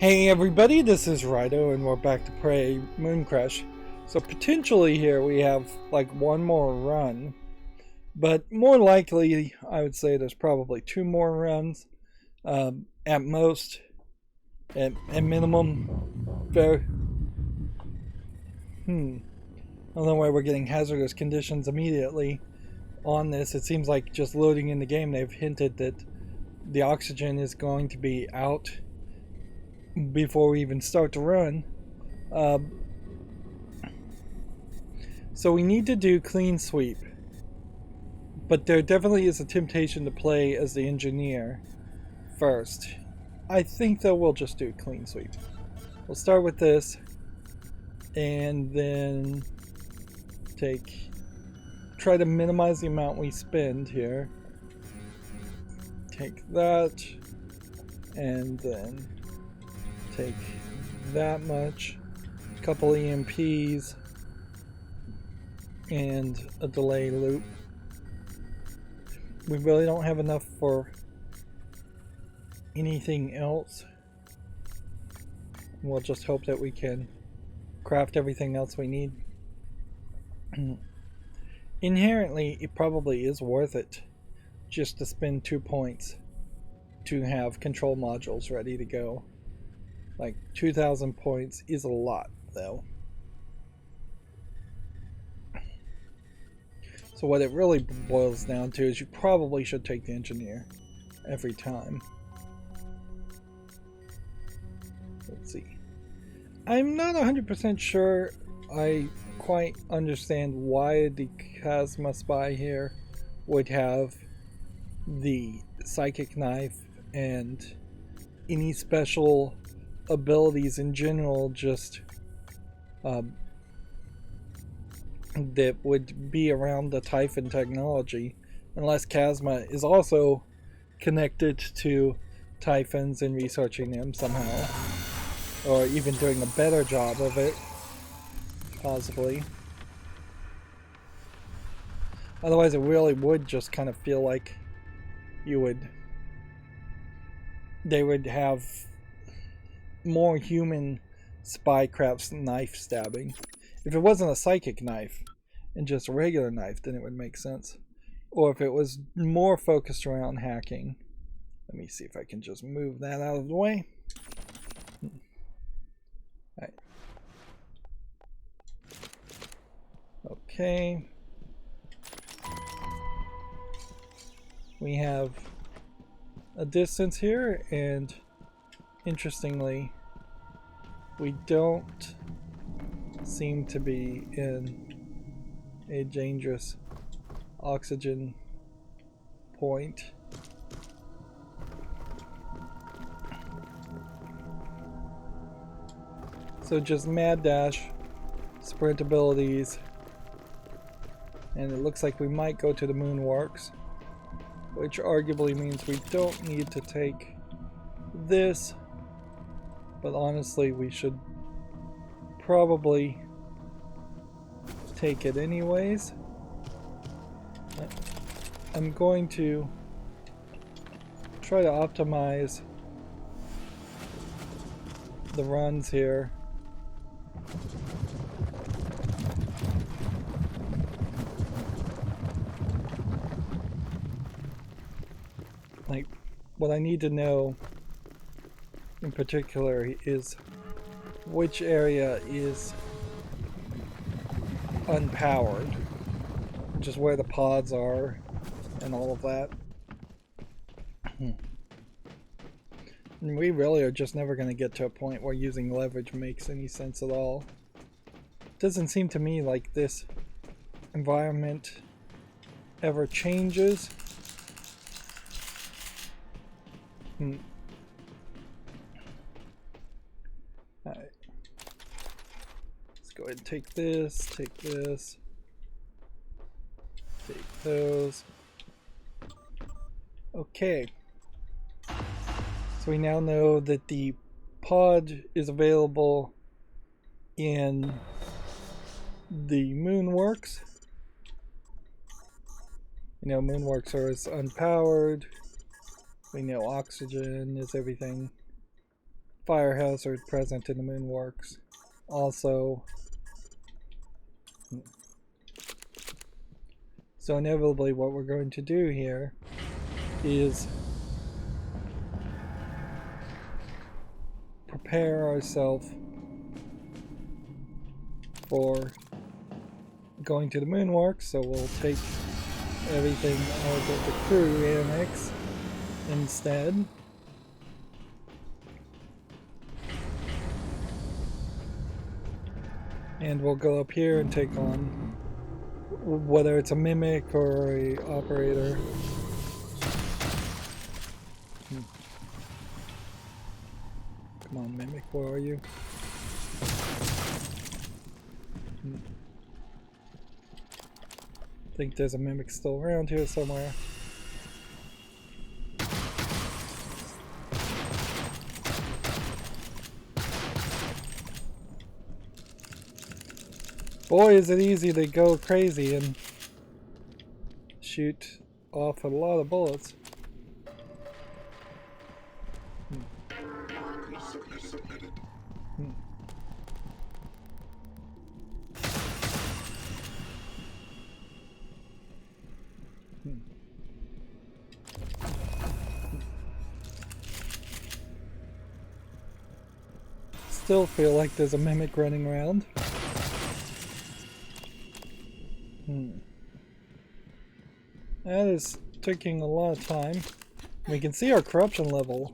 Hey everybody, this is Rydo and we're back to play Mooncrash. So potentially here we have like one more run, but more likely I would say there's probably two more runs at most, at minimum. Very, I don't know why we're getting hazardous conditions immediately on this. It seems like just loading in the game they've hinted that the oxygen is going to be out before we even start to run. So we need to do clean sweep, but there definitely is a temptation to play as the engineer first. I think though we'll just do clean sweep. We'll start with this and then try to minimize the amount we spend here. Take that and then take that much, a couple EMPs and a delay loop. We really don't have enough for anything else. We'll just hope that we can craft everything else we need. Inherently, it probably is worth it just to spend 2 points to have control modules ready to go. Like 2,000 points is a lot though. So what it really boils down to is you probably should take the engineer every time. Let's see. I'm not 100% sure I quite understand why the KASMA spy here would have the psychic knife and any special abilities in general just that would be around the Typhon technology, unless KASMA is also connected to Typhons and researching them somehow, or even doing a better job of it, possibly. Otherwise it really would just kind of feel like they would have more human spycraft's knife stabbing. If it wasn't a psychic knife and just a regular knife, then it would make sense. Or if it was more focused around hacking. Let me see if I can just move that out of the way. Alright. Okay. We have a distance here, and interestingly, we don't seem to be in a dangerous oxygen point. So just mad dash, sprint abilities, and it looks like we might go to the Moonworks, which arguably means we don't need to take this, but honestly we should probably take it anyways. I'm going to try to optimize the runs here. Like, what I need to know in particular is which area is unpowered, which is where the pods are and all of that. And we really are just never going to get to a point where using leverage makes any sense at all. It doesn't seem to me like this environment ever changes. Alright. Let's go ahead and take this, take those. Okay. So we now know that the pod is available in the Moonworks. You know, Moonworks are unpowered. We know oxygen is everything. fire hazard present in the Moonworks. Also, so inevitably what we're going to do here is prepare ourselves for going to the Moonworks, so we'll take everything out of the crew annex instead. And we'll go up here and take on whether it's a mimic or a operator. Come on, mimic, where are you? I think there's a mimic still around here somewhere. Boy, is it easy to go crazy and shoot off a lot of bullets. Still feel like there's a mimic running around. That is taking a lot of time. We can see our corruption level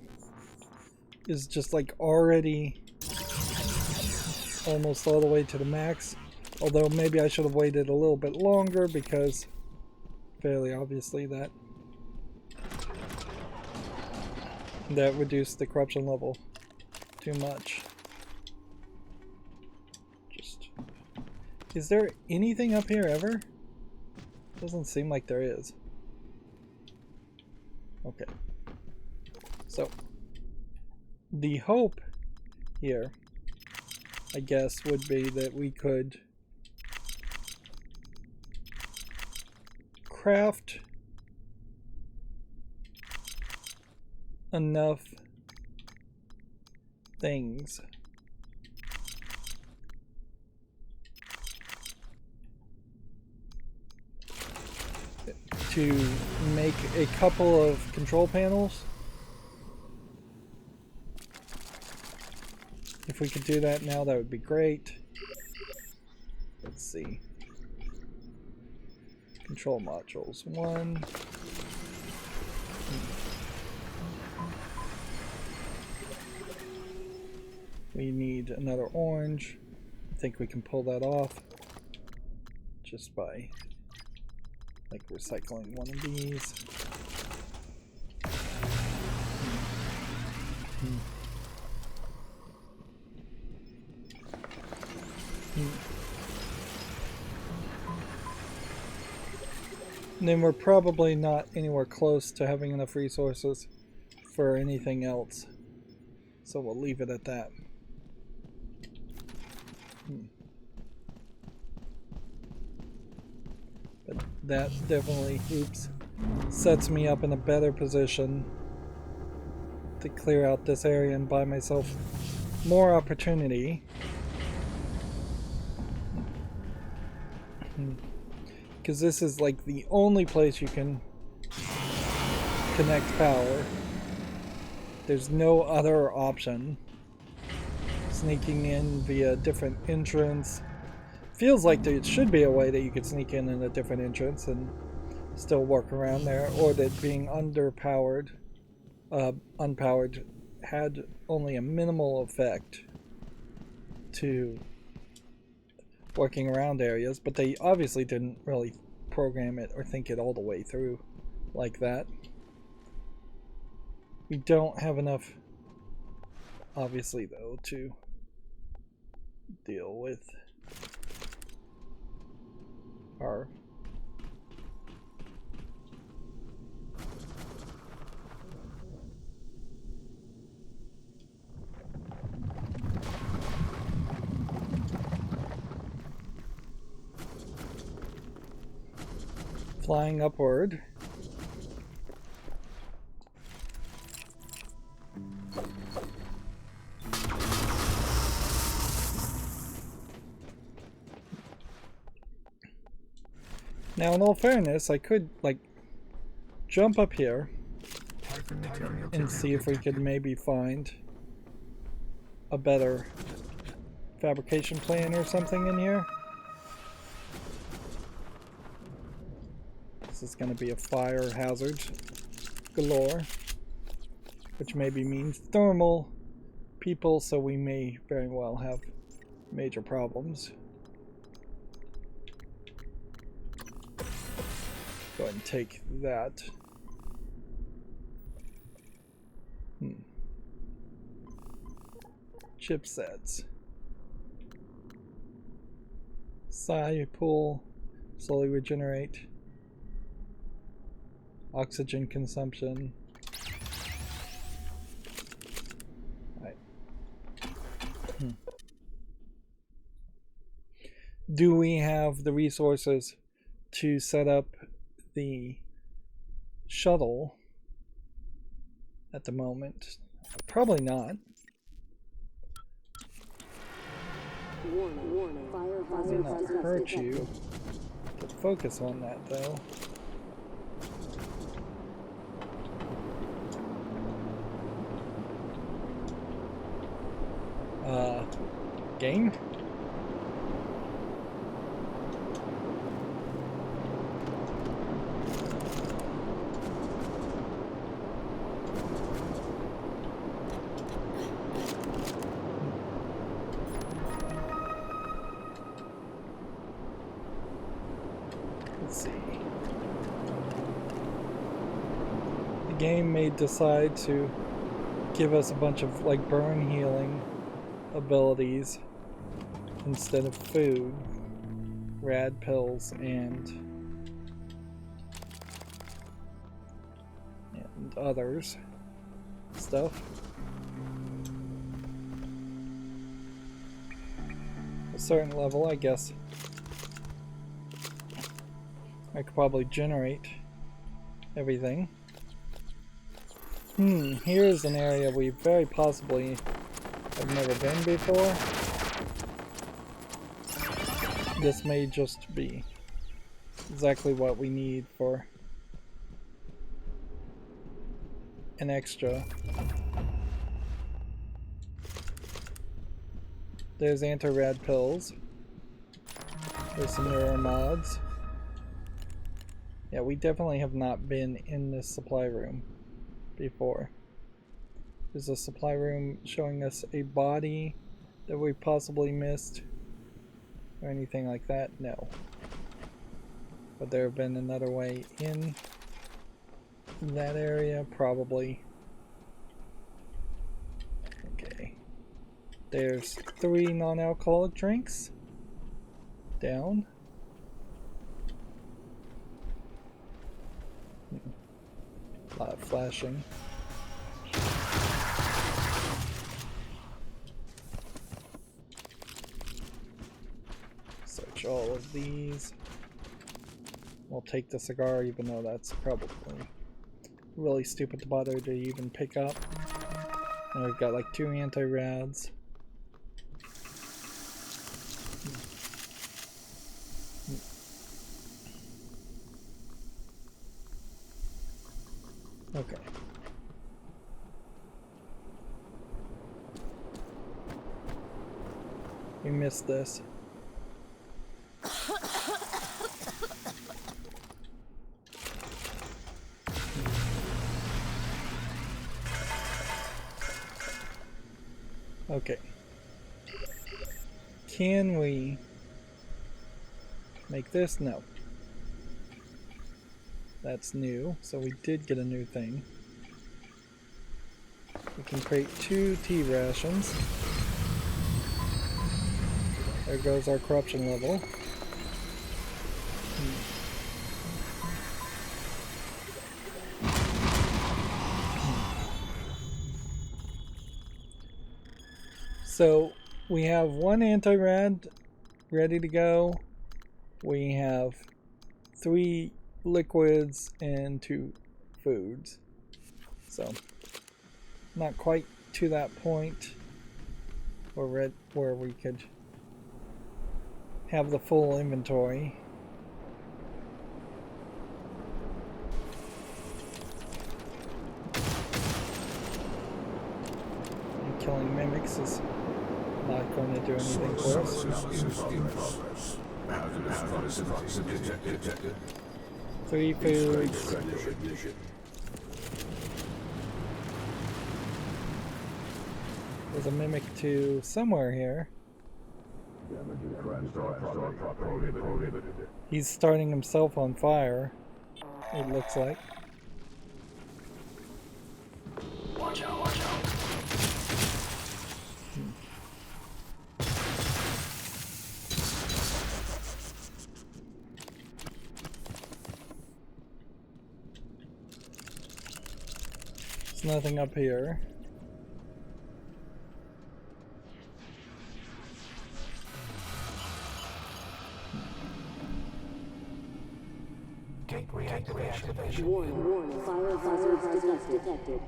is just like already almost all the way to the max. Although maybe I should have waited a little bit longer because fairly obviously that reduced the corruption level too much. Is there anything up here ever? Doesn't seem like there is. Okay. So, the hope here, I guess, would be that we could craft enough things to make a couple of control panels. If we could do that now, that would be great. Let's see. Control modules. One. We need another orange. I think we can pull that off just by like recycling one of these. And then we're probably not anywhere close to having enough resources for anything else. So we'll leave it at that. But that definitely, sets me up in a better position to clear out this area and buy myself more opportunity. Because this is like the only place you can connect power. There's no other option. Sneaking in via different entrance. Feels like there should be a way that you could sneak in a different entrance and still work around there, or that being unpowered had only a minimal effect to working around areas, but they obviously didn't really program it or think it all the way through like that. We don't have enough, obviously, though, to deal with our flying upward. Now, in all fairness, I could, like, jump up here and see if we could maybe find a better fabrication plan or something in here. This is going to be a fire hazard galore, which maybe means thermal people, so we may very well have major problems. Go ahead and take that. Chipsets. Psi pool. Slowly regenerate. Oxygen consumption. Right. Do we have the resources to set up the shuttle at the moment? Probably not. May not hurt you to focus on that though. Game? Let's see. The game may decide to give us a bunch of like burn healing abilities instead of food, rad pills, and others stuff. A certain level, I guess I could probably generate everything. Here's an area we very possibly have never been before. This may just be exactly what we need for an extra. There's anti-rad pills. There's some newer mods. Yeah, we definitely have not been in this supply room before. Is the supply room showing us a body that we possibly missed? Or anything like that? No. Would there have been another way in that area? Probably. Okay. There's 3 non-alcoholic drinks. Down. A lot of flashing. Search all of these. We'll take the cigar, even though that's probably really stupid to bother to even pick up. And we've got like 2 anti-rads. Okay. We missed this. Okay. Can we make this? No. That's new, so we did get a new thing. We can create 2 tea rations. There goes our corruption level. So we have 1 anti-rad ready to go. We have 3 liquids and 2 foods. So not quite to that point where we could have the full inventory. killing mimics is not going to do anything for us. Three foods. There's a mimic to somewhere here. He's starting himself on fire, it looks like. Watch out, watch out. There's nothing up here. Warning, fire hazards detected.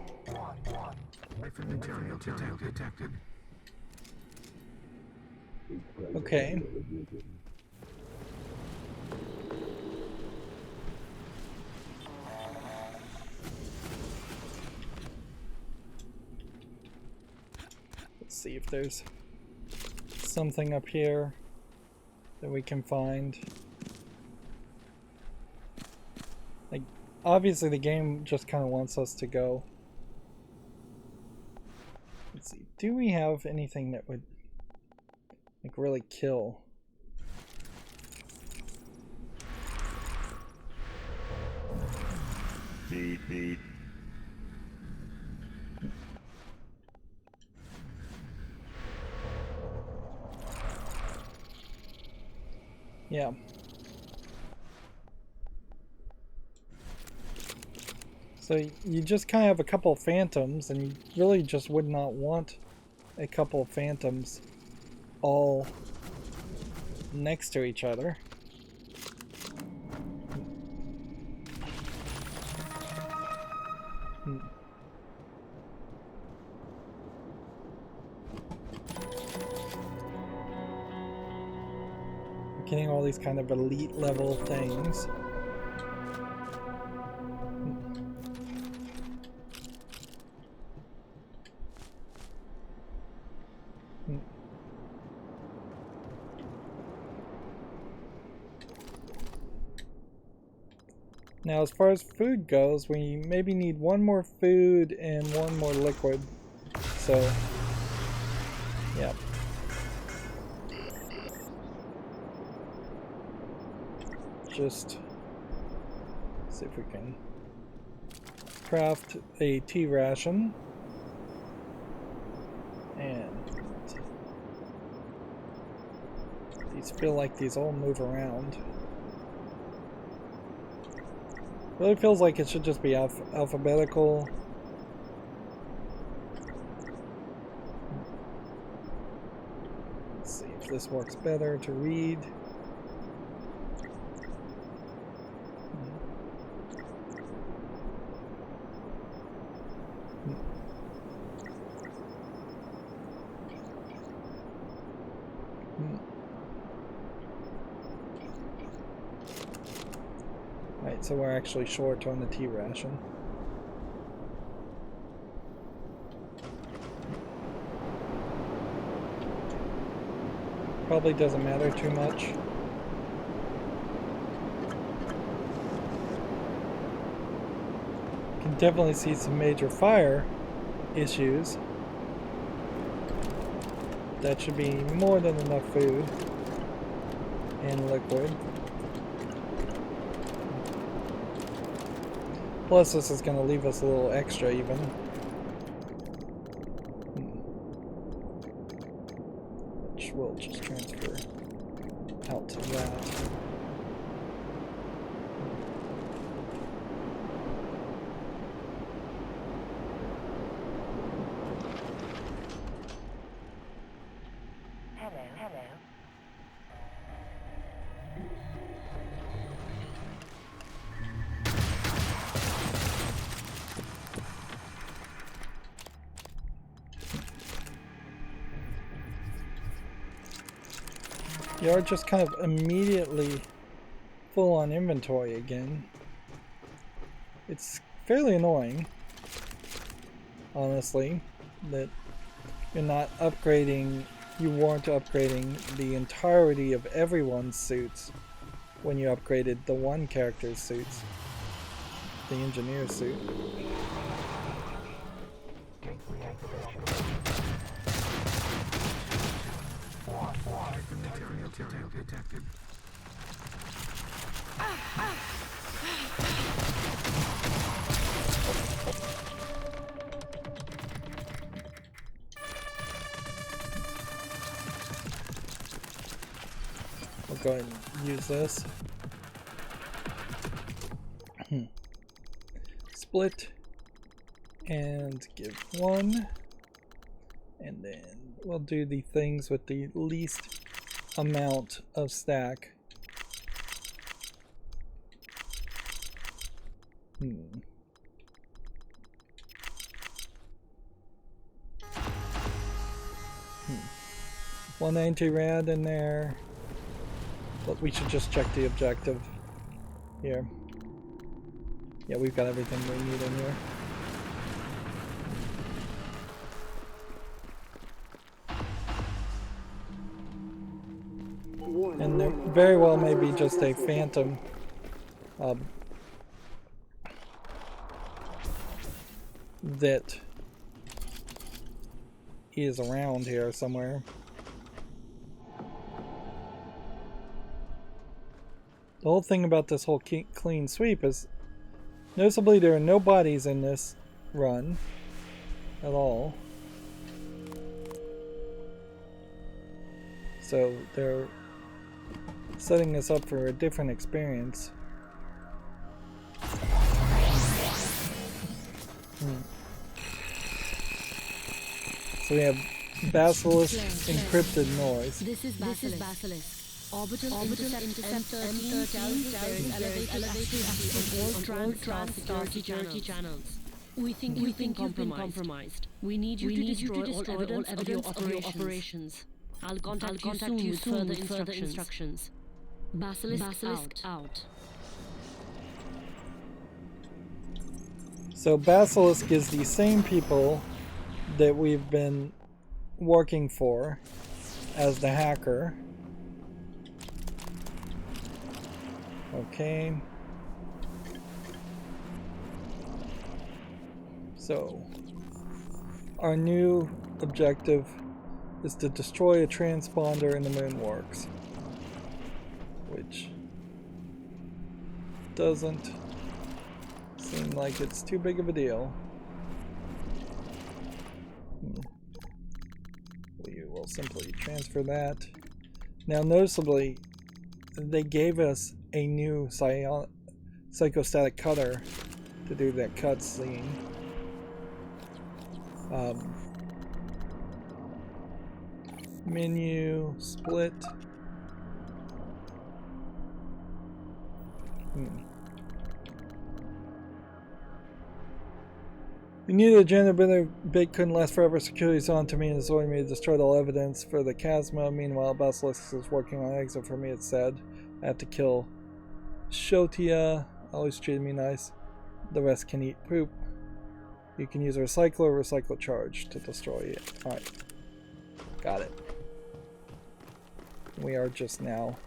Material detected. Okay. Let's see if there's something up here that we can find. Like, obviously the game just kind of wants us to go. Let's see, do we have anything that would like really kill? Beep. Yeah. So you just kind of have a couple of phantoms, and you really just would not want a couple of phantoms all next to each other. We're getting all these kind of elite level things. Now, as far as food goes, we maybe need one more food and one more liquid. So, yeah. Just see if we can craft a tea ration. And these feel like these all move around. Really feels like it should just be alphabetical. Let's see if this works better to read. Right, so we're actually short on the tea ration. Probably doesn't matter too much. Can definitely see some major fire issues. That should be more than enough food and liquid. Plus this is going to leave us a little extra even. Which we'll just transfer out to that. Hello. You are just kind of immediately full on inventory again. It's fairly annoying, honestly, that You're not upgrading, you weren't upgrading the entirety of everyone's suits when you upgraded the one character's suits. The engineer's suit. Material detected. We'll go ahead and use this. Split and give one, and then we'll do the things with the least amount of stack. One anti-rad in there, but we should just check the objective here. Yeah, we've got everything we need in here. And there very well may be just a phantom that is around here somewhere. The whole thing about this whole clean sweep is noticeably there are no bodies in this run at all. So they're setting us up for a different experience. So we have Basilisk encrypted noise. This is Basilisk. Orbital interceptor M13 elevated access on all TranStar security channels. We think you've been compromised. We need you to destroy all evidence of your operations. I'll contact you soon with further instructions. Basilisk out. So Basilisk is the same people that we've been working for as the hacker. Okay. So our new objective is to destroy a transponder in the Moonworks, which doesn't seem like it's too big of a deal. We will simply transfer that. Now noticeably, they gave us a new psychostatic cutter to do that cutscene. Menu, split. We needed a gender bit couldn't last forever. Security's on to me and is ordering me to destroy all evidence for the KASMA. Meanwhile, Basilisk is working on exit for me, it said. I have to kill Shotia. Always treated me nice. The rest can eat poop. You can use a recycler or recycle charge to destroy it. Alright. Got it. We are just now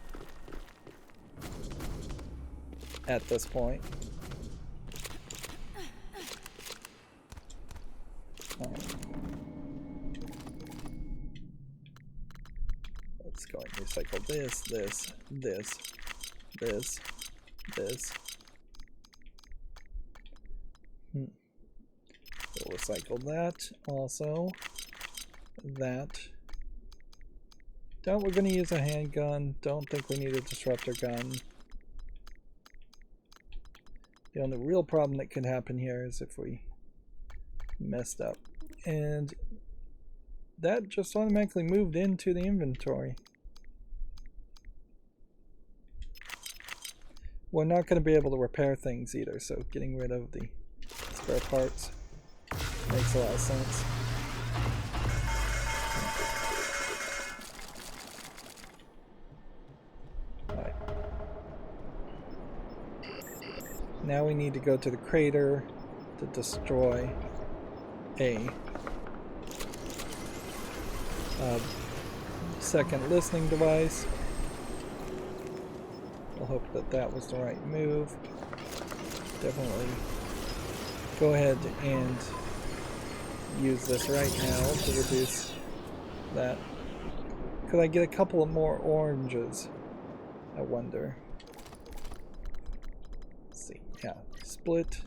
at this point. Let's go and recycle this. We'll recycle that also. That. We're going to use a handgun. Don't think we need a disruptor gun. The only real problem that could happen here is if we messed up. And that just automatically moved into the inventory. We're not going to be able to repair things either, so getting rid of the spare parts makes a lot of sense. Alright. Now we need to go to the crater to destroy a second listening device. We'll hope that that was the right move. Definitely go ahead and use this right now to reduce that. Could I get a couple of more oranges? I wonder. Let's see. Yeah, split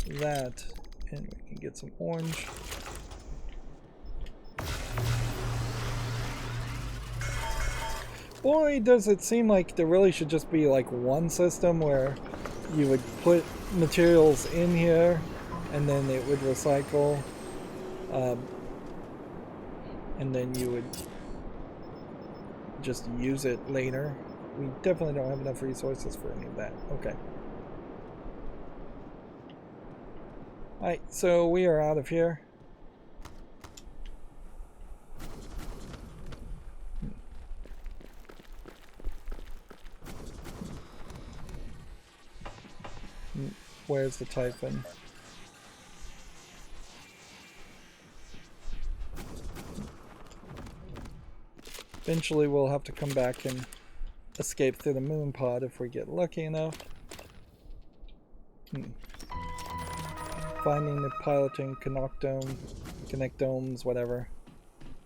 that and we can get some orange. Boy, does it seem like there really should just be like one system where you would put materials in here and then it would recycle, and then you would just use it later. We definitely don't have enough resources for any of that. Okay. Alright, so we are out of here. Where's the Typhon? Eventually we'll have to come back and escape through the moon pod if we get lucky enough. Finding the piloting connectomes, whatever,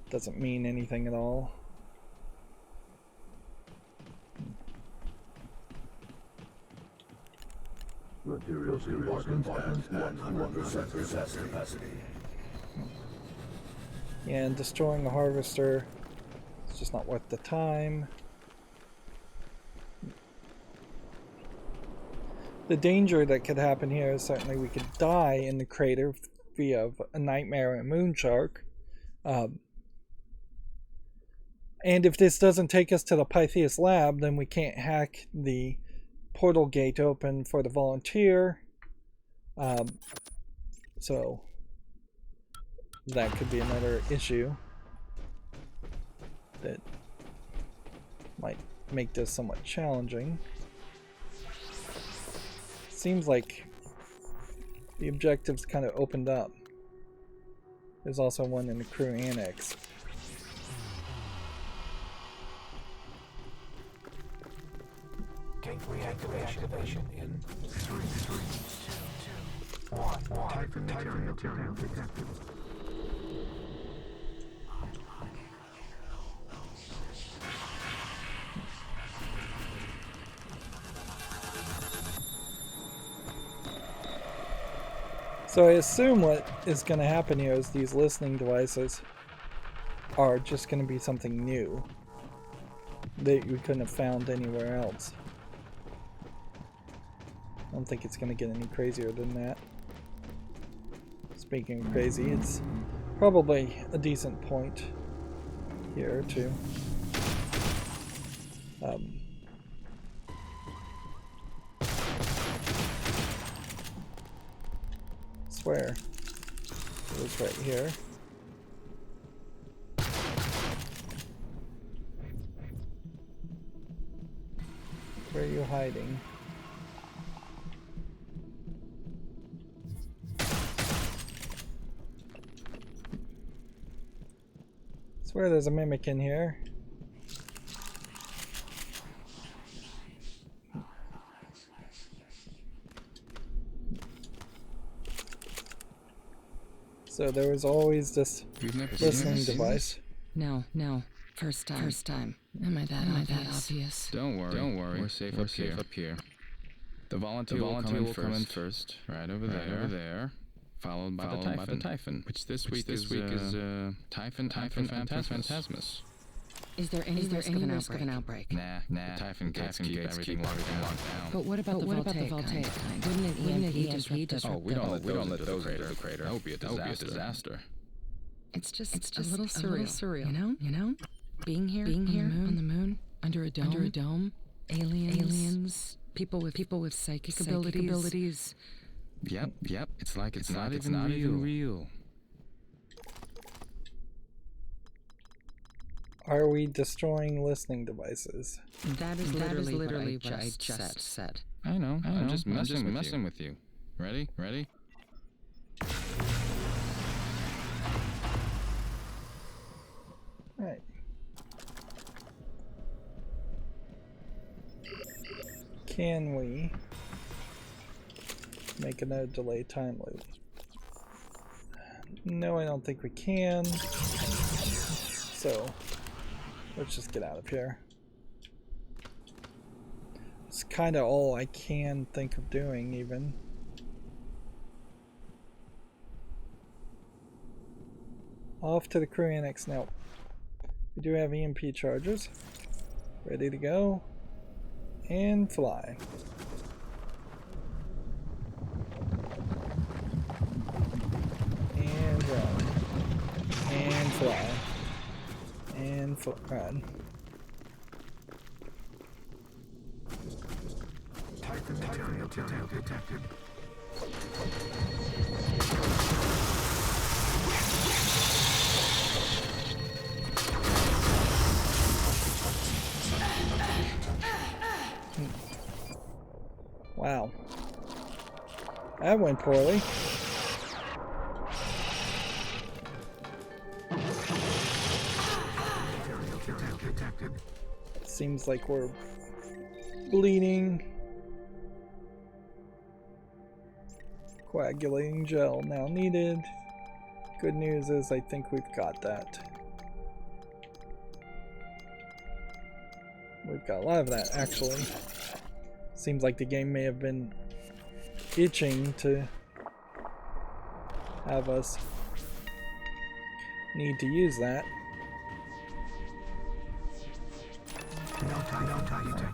doesn't mean anything at all. Materials compartment at 100% capacity. And destroying the harvester is just not worth the time. The danger that could happen here is certainly we could die in the crater via a nightmare and moon shark. And if this doesn't take us to the Pytheas lab, then we can't hack the portal gate open for the volunteer. So that could be another issue that might make this somewhat challenging. Seems like the objectives kind of opened up. There's also one in the crew annex. Gateway activation in 3, 2, 1. Typhon material detected. So I assume what is going to happen here is these listening devices are just going to be something new that we couldn't have found anywhere else. I don't think it's going to get any crazier than that. Speaking of crazy, it's probably a decent point here too. Swear it was right here. Where are you hiding? Swear there's a mimic in here. So there was always this listening device. No. First time. Am I that obvious? Don't worry. We're safe up here. The volunteer will come in first. Right over there. Followed by the Typhon. Which this week is Typhon Phantasmus. Is there any risk of an outbreak? Nah. The Typhon gates keep everything locked down. But what about the voltaic kind? Wouldn't an EMP disrupt? Oh, we don't let those into the crater. That would be a disaster. It's just a little surreal. You know? Being here on the moon, under a dome, aliens, people with psychic abilities. Yep. It's not even real. Are we destroying listening devices? That is literally what I just said. I know. I'm just messing with you. Ready? Can we make a no delay time loop? No, I don't think we can. So let's just get out of here. It's kind of all I can think of doing, even. Off to the crew annex now. We do have EMP chargers. Ready to go. And fly. And run. And fly. And run. Material detected. Wow. That went poorly. It seems like we're bleeding. Coagulating gel now needed. Good news is I think we've got that. We've got a lot of that, actually. Seems like the game may have been itching to have us need to use that.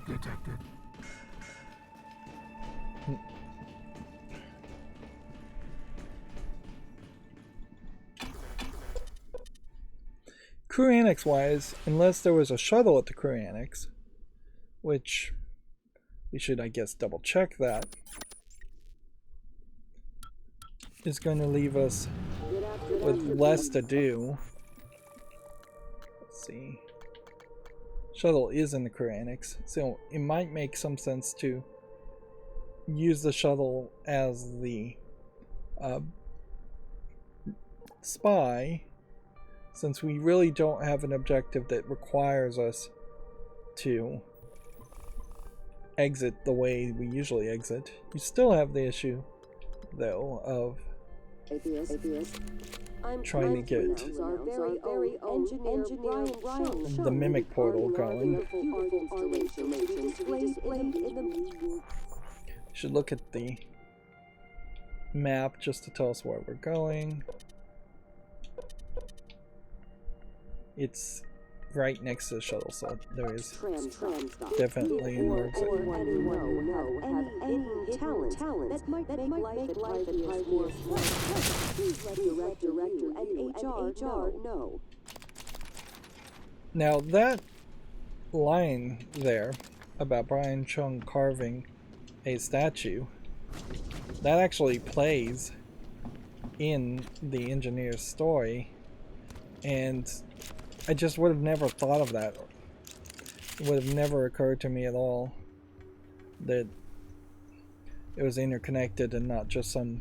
Detected. Crew annex wise, unless there was a shuttle at the crew annex, which we should, I guess, double check that, is going to leave us with less to do. Let's see. Shuttle is in the crew annex, so it might make some sense to use the shuttle as the spy, since we really don't have an objective that requires us to exit the way we usually exit. You still have the issue, though, of trying to get the mimic portal going. Should look at the map just to tell us where we're going. It's right next to the shuttle, so there is definitely an exit. Any talent that might make life more fun. Please let director and HR know. Now that line there about Brian Chung carving a statue, that actually plays in the engineer's story, and I just would have never thought of that. It would have never occurred to me at all that it was interconnected and not just some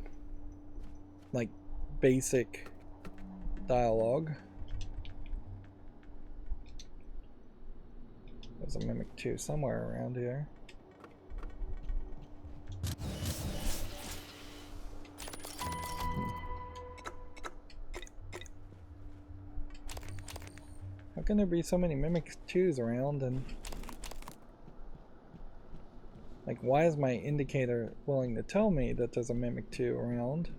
like basic dialogue. There's a Mimic 2 somewhere around here. How can there be so many Mimic 2s around, and like, why is my indicator willing to tell me that there's a Mimic 2 around?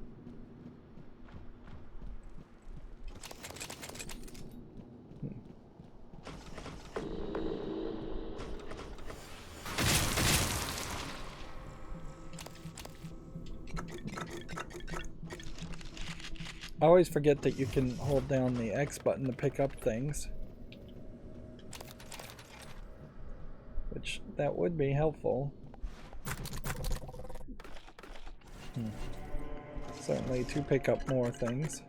I always forget that you can hold down the X button to pick up things, which that would be helpful. Certainly to pick up more things.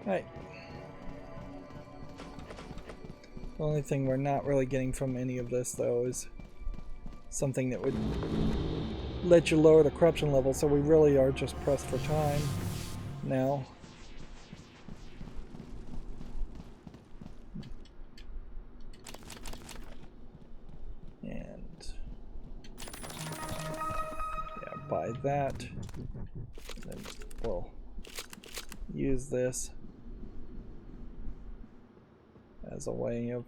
Right. The only thing we're not really getting from any of this, though, is something that would let you lower the corruption level, so we really are just pressed for time now. buy that. And we'll use this as a way of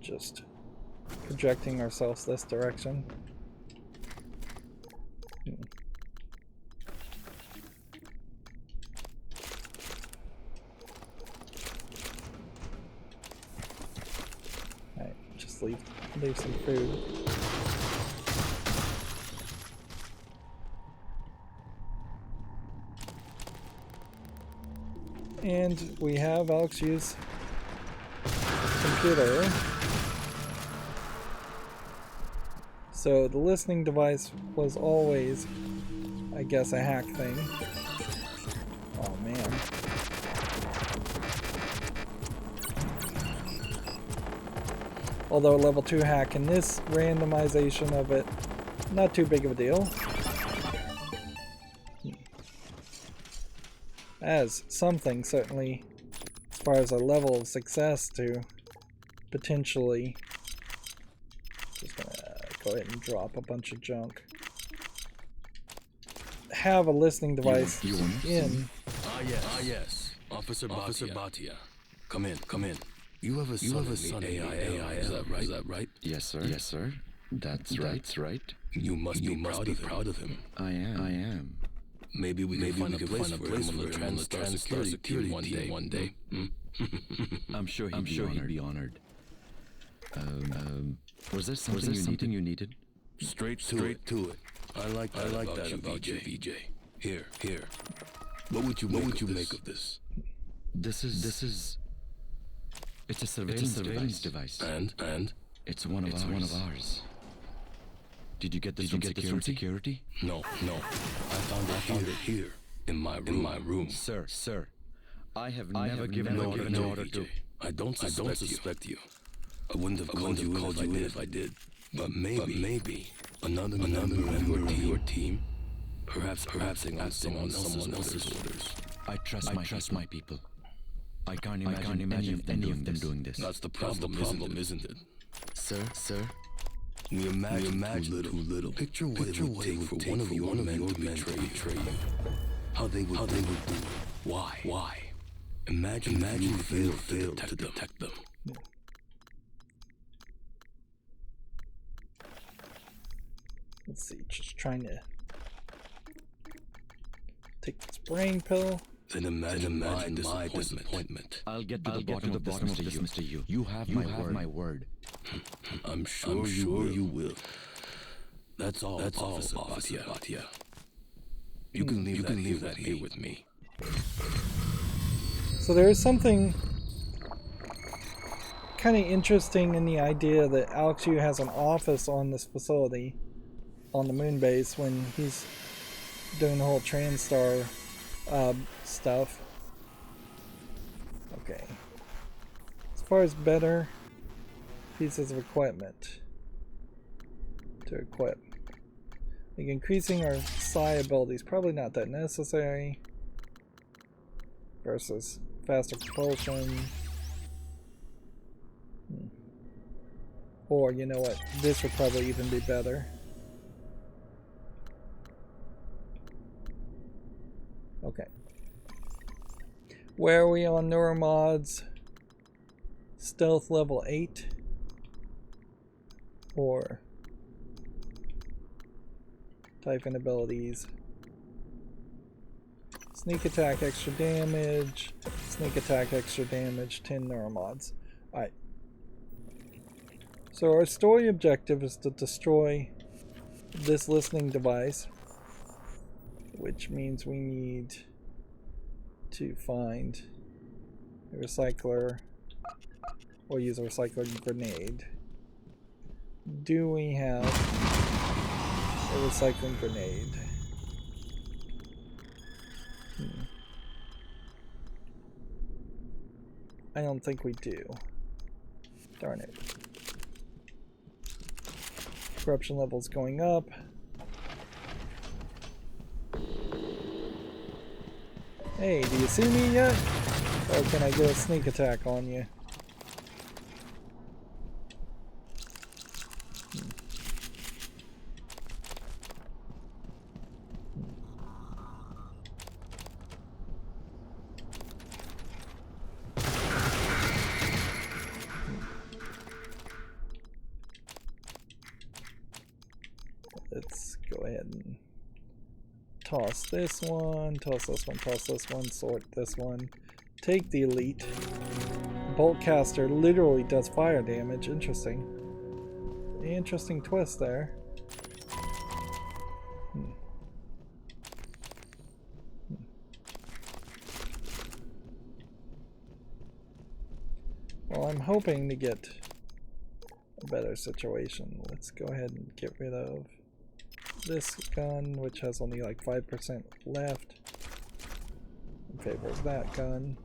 just projecting ourselves this direction. Alright, just leave some food. And we have Alex use computer. So the listening device was always, I guess, a hack thing. Oh man. Although level 2 hack in this randomization of it, not too big of a deal. As something, certainly, as far as a level of success to potentially... Just gonna go ahead and drop a bunch of junk. Have a listening device in. Yes. Officer Bhatia. Come in. You have a son AI, is that right? Yes, sir. Yes, sir. That's right. You must be proud of him. I am. Maybe we can find a place for him on the TranStar security team one day. I'm sure he'd be honored. Was there something you needed? Straight to it. I like that about you, VJ. Here. What would you make of this? This is. It's a surveillance device. And it's one of ours. Did you get this from security? No. I found it here in my room. Sir. I have never given an order to. I don't suspect you. I wouldn't have called you in if I did. But maybe another member of your team, perhaps on someone else's orders. I trust my people. I can't imagine any of them doing this. That's the problem, isn't it? Sir. We imagine too little. Picture what it would take for one of your men to betray you. How they would do it. Why? Imagine you failed to detect them. Let's see, just trying to take this brain pill. Then imagine my disappointment. I'll get to the bottom of this, Mr. Yu. You have my word. I'm sure you will. That's all, Officer Bhatia. You can leave that here with me. So there is something kind of interesting in the idea that Alex Yu has an office on this facility on the moon base when he's doing the whole TranStar stuff. Okay. As far as better pieces of equipment to equip. Like increasing our psi abilities, probably not that necessary. Versus faster propulsion. Or, you know what, this would probably even be better. Okay. Where are we on neuromods? Stealth level 8? Or Typhon abilities? Sneak attack, extra damage. Sneak attack, extra damage, 10 neuromods. Alright. So our story objective is to destroy this listening device, which means we need to find a recycler or use a recycling grenade. Do we have a recycling grenade? I don't think we do. Darn it. Corruption levels going up. Hey, do you see me yet? Or can I do a sneak attack on you? Let's go ahead and toss this one, toss this one, toss this one, sort this one. Take the elite. Boltcaster literally does fire damage. Interesting. Interesting twist there. Well, I'm hoping to get a better situation. Let's go ahead and get rid of this gun, which has only like 5% left, in favor of that gun.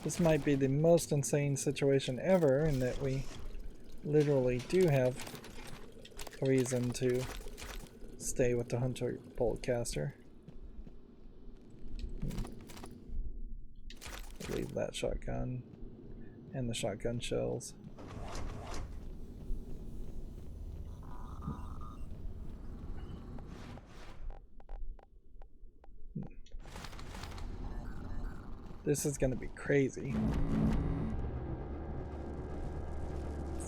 This might be the most insane situation ever, in that we literally do have a reason to stay with the Hunter Boltcaster. Leave that shotgun and the shotgun shells. This is gonna be crazy.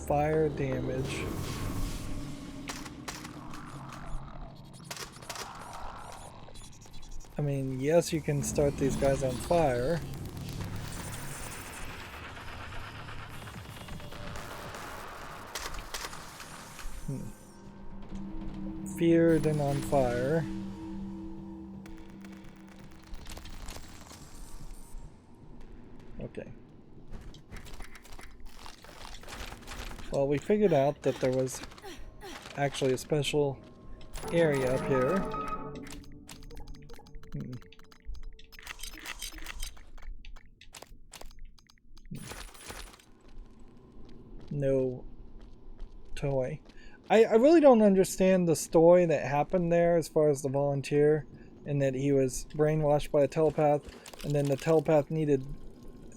Fire damage. I mean, yes, you can start these guys on fire. Feared and on fire. Okay. Well, we figured out that there was actually a special area up here. No toy. I really don't understand the story that happened there as far as the volunteer, and that he was brainwashed by a telepath, and then the telepath needed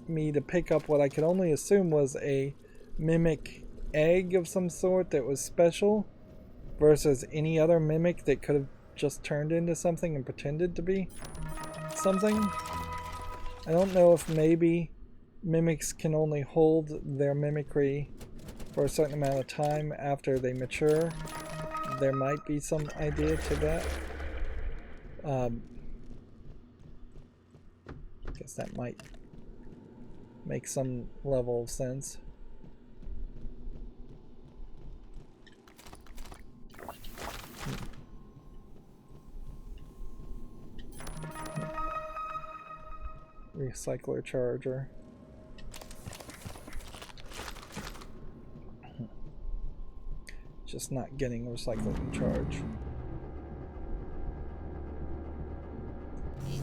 me to pick up what I could only assume was a mimic egg of some sort that was special, versus any other mimic that could have just turned into something and pretended to be something. I don't know if maybe mimics can only hold their mimicry for a certain amount of time after they mature. There might be some idea to that. I guess that might make some level of sense. Recycler charger. Just not getting recycling charge.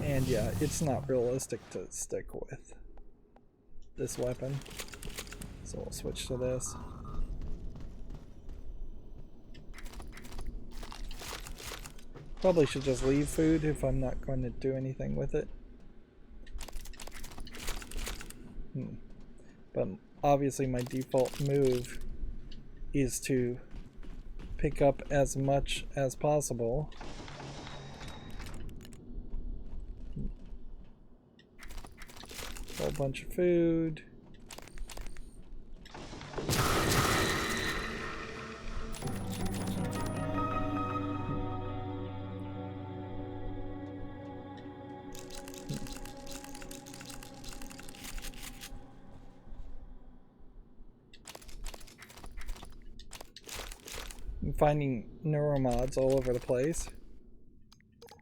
And yeah, it's not realistic to stick with this weapon. So we'll switch to this. Probably should just leave food if I'm not going to do anything with it. But obviously my default move is to pick up as much as possible. Whole bunch of food. I'm finding neuromods all over the place.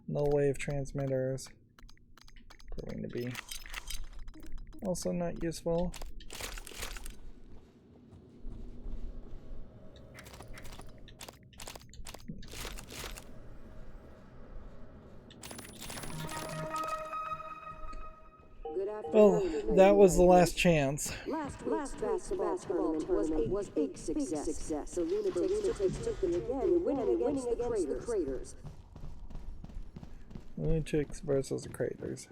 Null wave transmitters proving to be also not useful. Well, that was the last chance. Last basketball tournament was a big success. The lunatics took them again, winning against the Craters. Lunatics versus the Craters.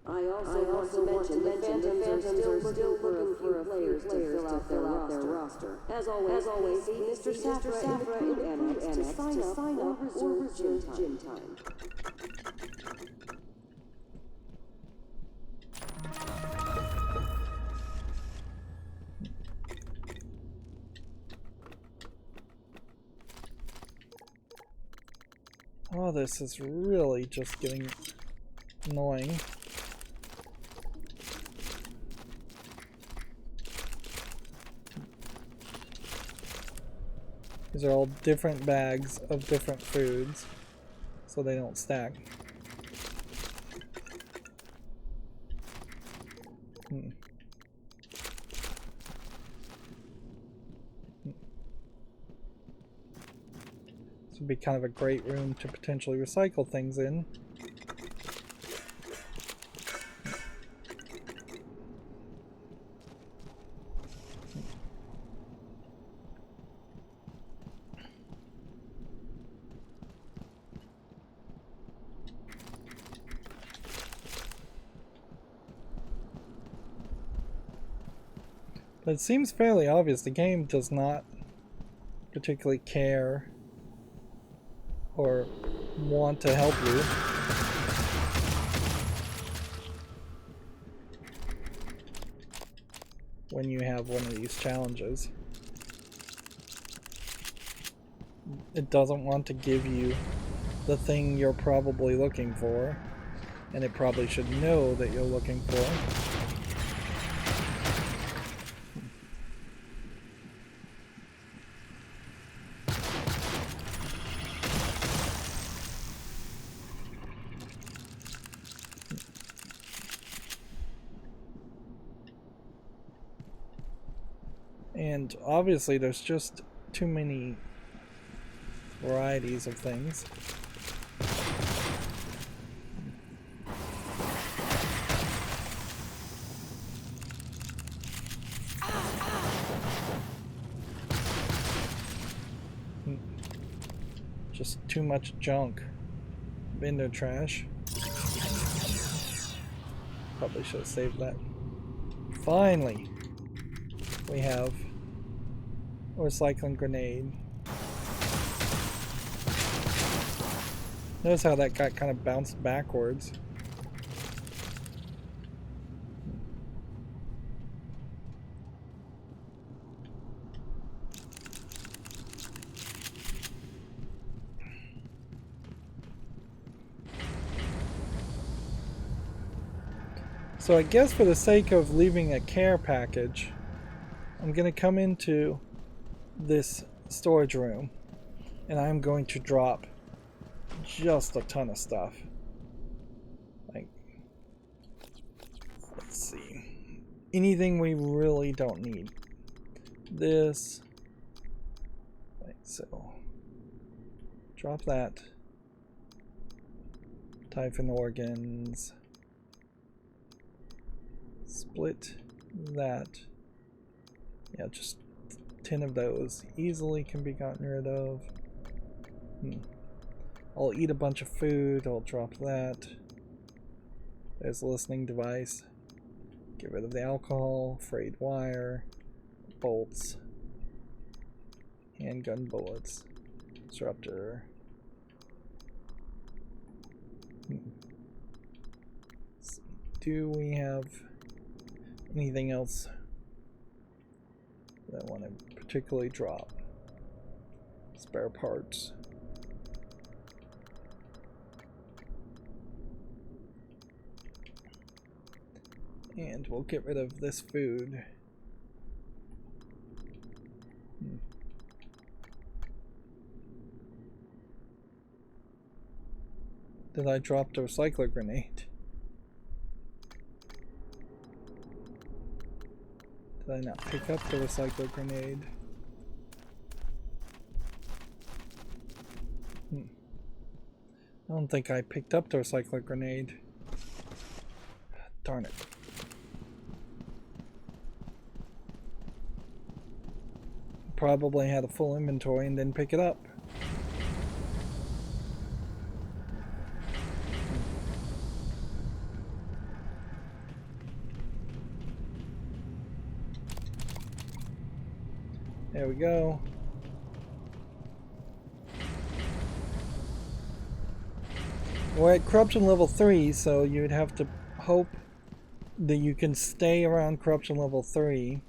I also mentioned the Phantoms are still looking for a players to fill out their roster. As always, see Mr. Safra in the Annex to sign up or reserve gym time. Oh, this is really just getting annoying. These are all different bags of different foods, so they don't stack. This would be kind of a great room to potentially recycle things in. But it seems fairly obvious the game does not particularly care or want to help you. When you have one of these challenges. It doesn't want to give you the thing you're probably looking for, and it probably should know that you're looking for. And obviously there's just too many varieties of things. Just too much junk. Bin trash. Probably should have saved that. Finally, we have a recycling grenade. Notice how that got kind of bounced backwards. So I guess for the sake of leaving a care package, I'm going to come into this storage room and I'm going to drop just a ton of stuff. Like, let's see. Anything we really don't need. This. Like so. Drop that. Typhon organs. Split that. Yeah, just 10 of those easily can be gotten rid of. I'll eat a bunch of food, I'll drop that. There's a listening device. Get rid of the alcohol, frayed wire, bolts, handgun bullets, disruptor. Do we have anything else that I want to particularly drop? Spare parts. And we'll get rid of this food. Did I drop the recycler grenade? Did I not pick up the recycler grenade? I don't think I picked up the recycler grenade. Darn it. Probably had a full inventory and didn't pick it up. There we go. We're at corruption level 3, so you'd have to hope that you can stay around corruption level 3.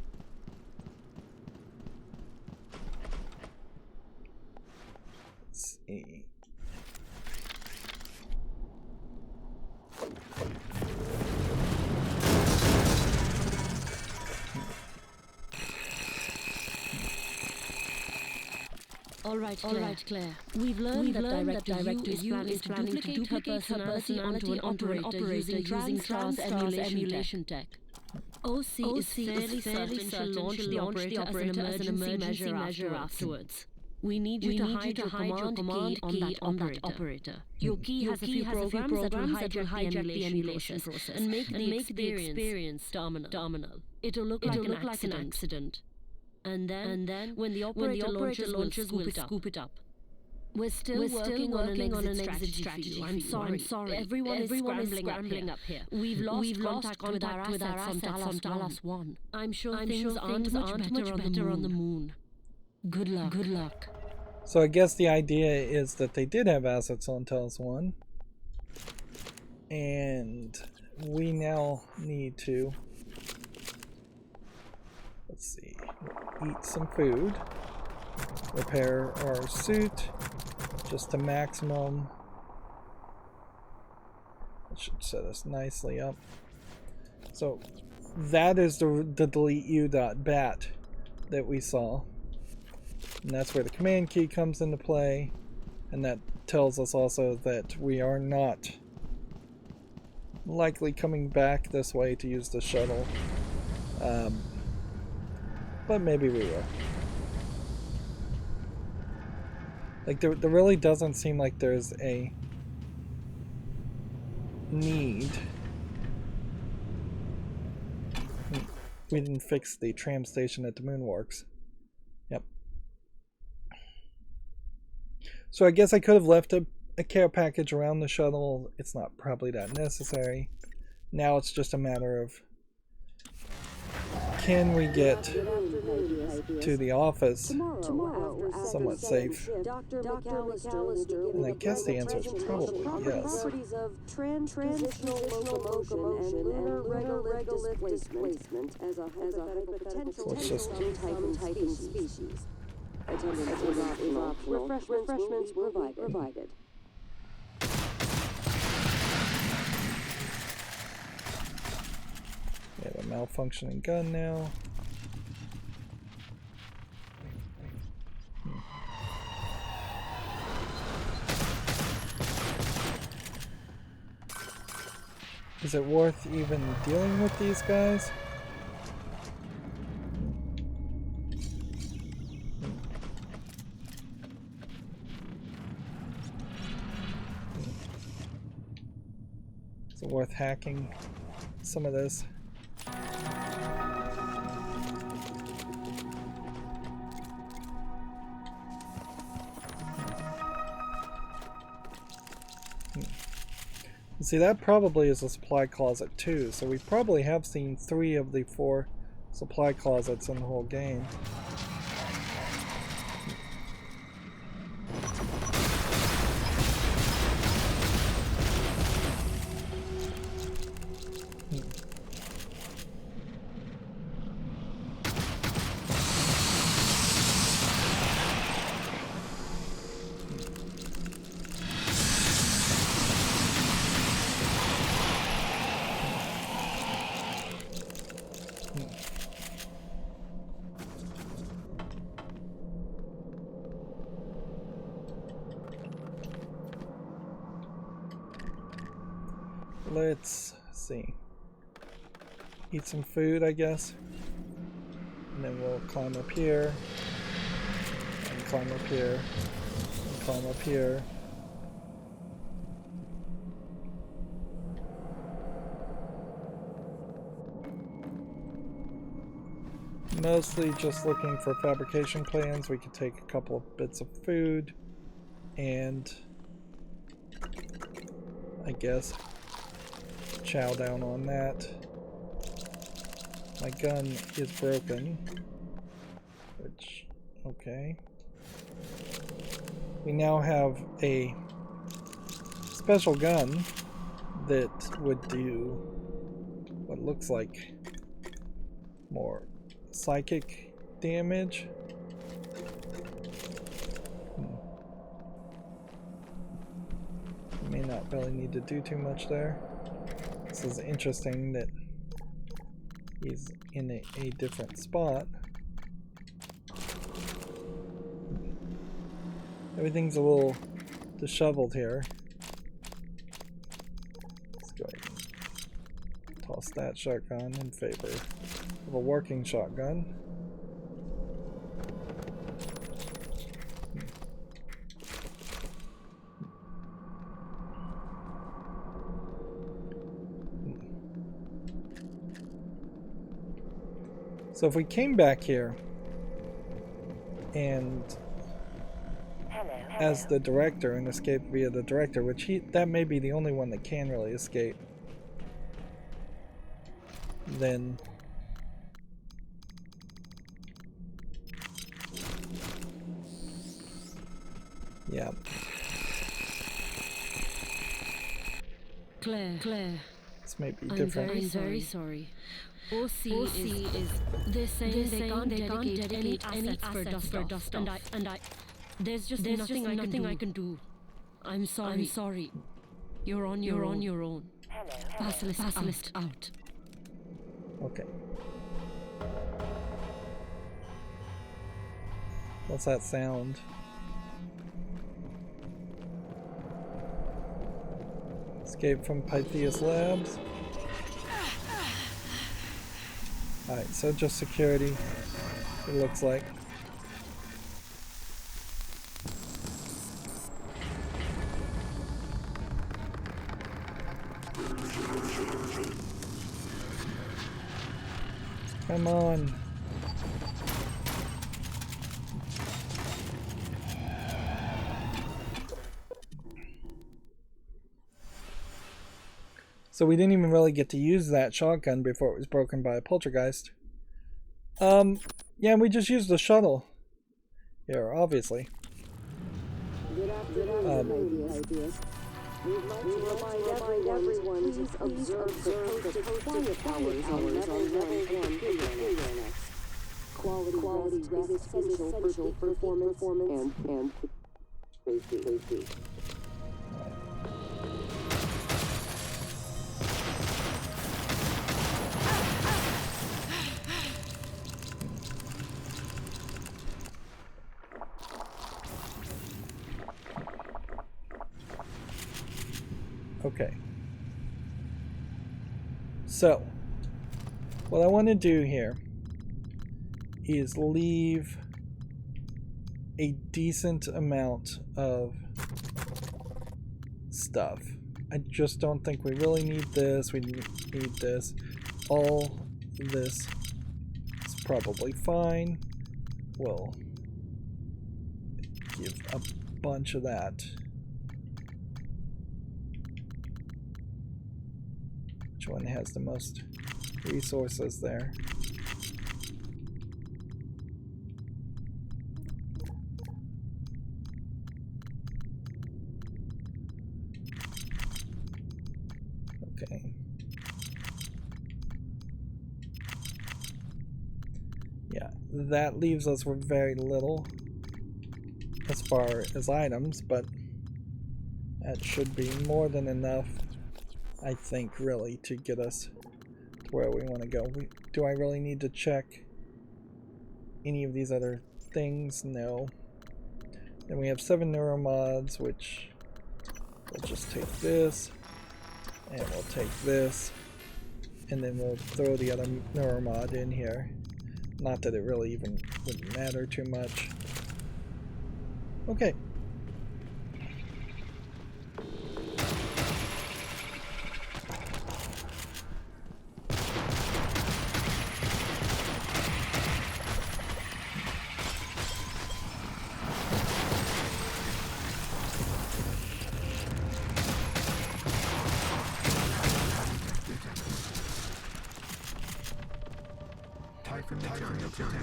Let's see. All right, Claire. We've learned that Director U is planning to duplicate her personality onto an operator using TranStar's emulation tech. OC is fairly certain she'll launch the operator as an emergency measure afterwards. We need you to hide your command key on that operator. Your key has a few programs that will hijack the emulation process and make the experience terminal. It'll look like an accident. And then when the operator launches, we'll scoop it up. We're still working on an exit strategy. I'm sorry. Everyone is scrambling up here. We've lost contact with our assets on Dallas 1. I'm sure things aren't much better on the moon. Good luck. So I guess the idea is that they did have assets on Dallas 1. And we now need to, let's see, eat some food, repair our suit just to maximum. It should set us nicely up. So that is the delete u.bat that we saw, and that's where the command key comes into play, and that tells us also that we are not likely coming back this way to use the shuttle, but maybe we will. Like, there really doesn't seem like there's a need. We didn't fix the tram station at the Moonworks. Yep. So I guess I could have left a care package around the shuttle. It's not probably that necessary. Now it's just a matter of, can we get to the office somewhat safe? And I guess the answer is probably yes. Transitional locomotion and lunar displacement as a potential typing species. Attendance is optional. Refreshments provided. We have a malfunctioning gun now. Is it worth even dealing with these guys? Is it worth hacking some of this? See, that probably is a supply closet too, so we probably have seen 3 of the 4 supply closets in the whole game. Let's see. Eat some food, I guess. And then we'll climb up here. And climb up here. And climb up here. Mostly just looking for fabrication plans. We could take a couple of bits of food. And I guess chow down on that. My gun is broken, which, okay. We now have a special gun that would do what looks like more psychic damage. May not really need to do too much there. This is interesting that he's in a different spot. Everything's a little disheveled here. Let's go ahead and toss that shotgun in favor of a working shotgun. So if we came back here and as the director and escape via the director, which that may be the only one that can really escape, then yeah. Claire, This may be I'm different. very sorry. OC is they're saying they can't dedicate any assets for dust off. And I there's just nothing I can do. I'm sorry. You're on your own. Basilisk out. Okay. What's that sound? Escape from Pythias Labs. Alright, so just security, it looks like. Come on. So we didn't even really get to use that shotgun before it was broken by a poltergeist. Yeah, we just used the shuttle here, obviously. Good afternoon, ideas. We'd like to remind everyone to observe the posted quiet hours on level 1 Annex. Quality rest is essential for performance and safety. Okay. So, what I want to do here is leave a decent amount of stuff. I just don't think we really need this. We need this. All this is probably fine. We'll give a bunch of that. Which one has the most resources there? Okay. Yeah, that leaves us with very little as far as items, but that should be more than enough, I think, really, to get us to where we want to go. Do I really need to check any of these other things? No. Then we have 7 neuromods, which we'll just take this, and we'll take this, and then we'll throw the other neuromod in here. Not that it really even wouldn't matter too much. Okay.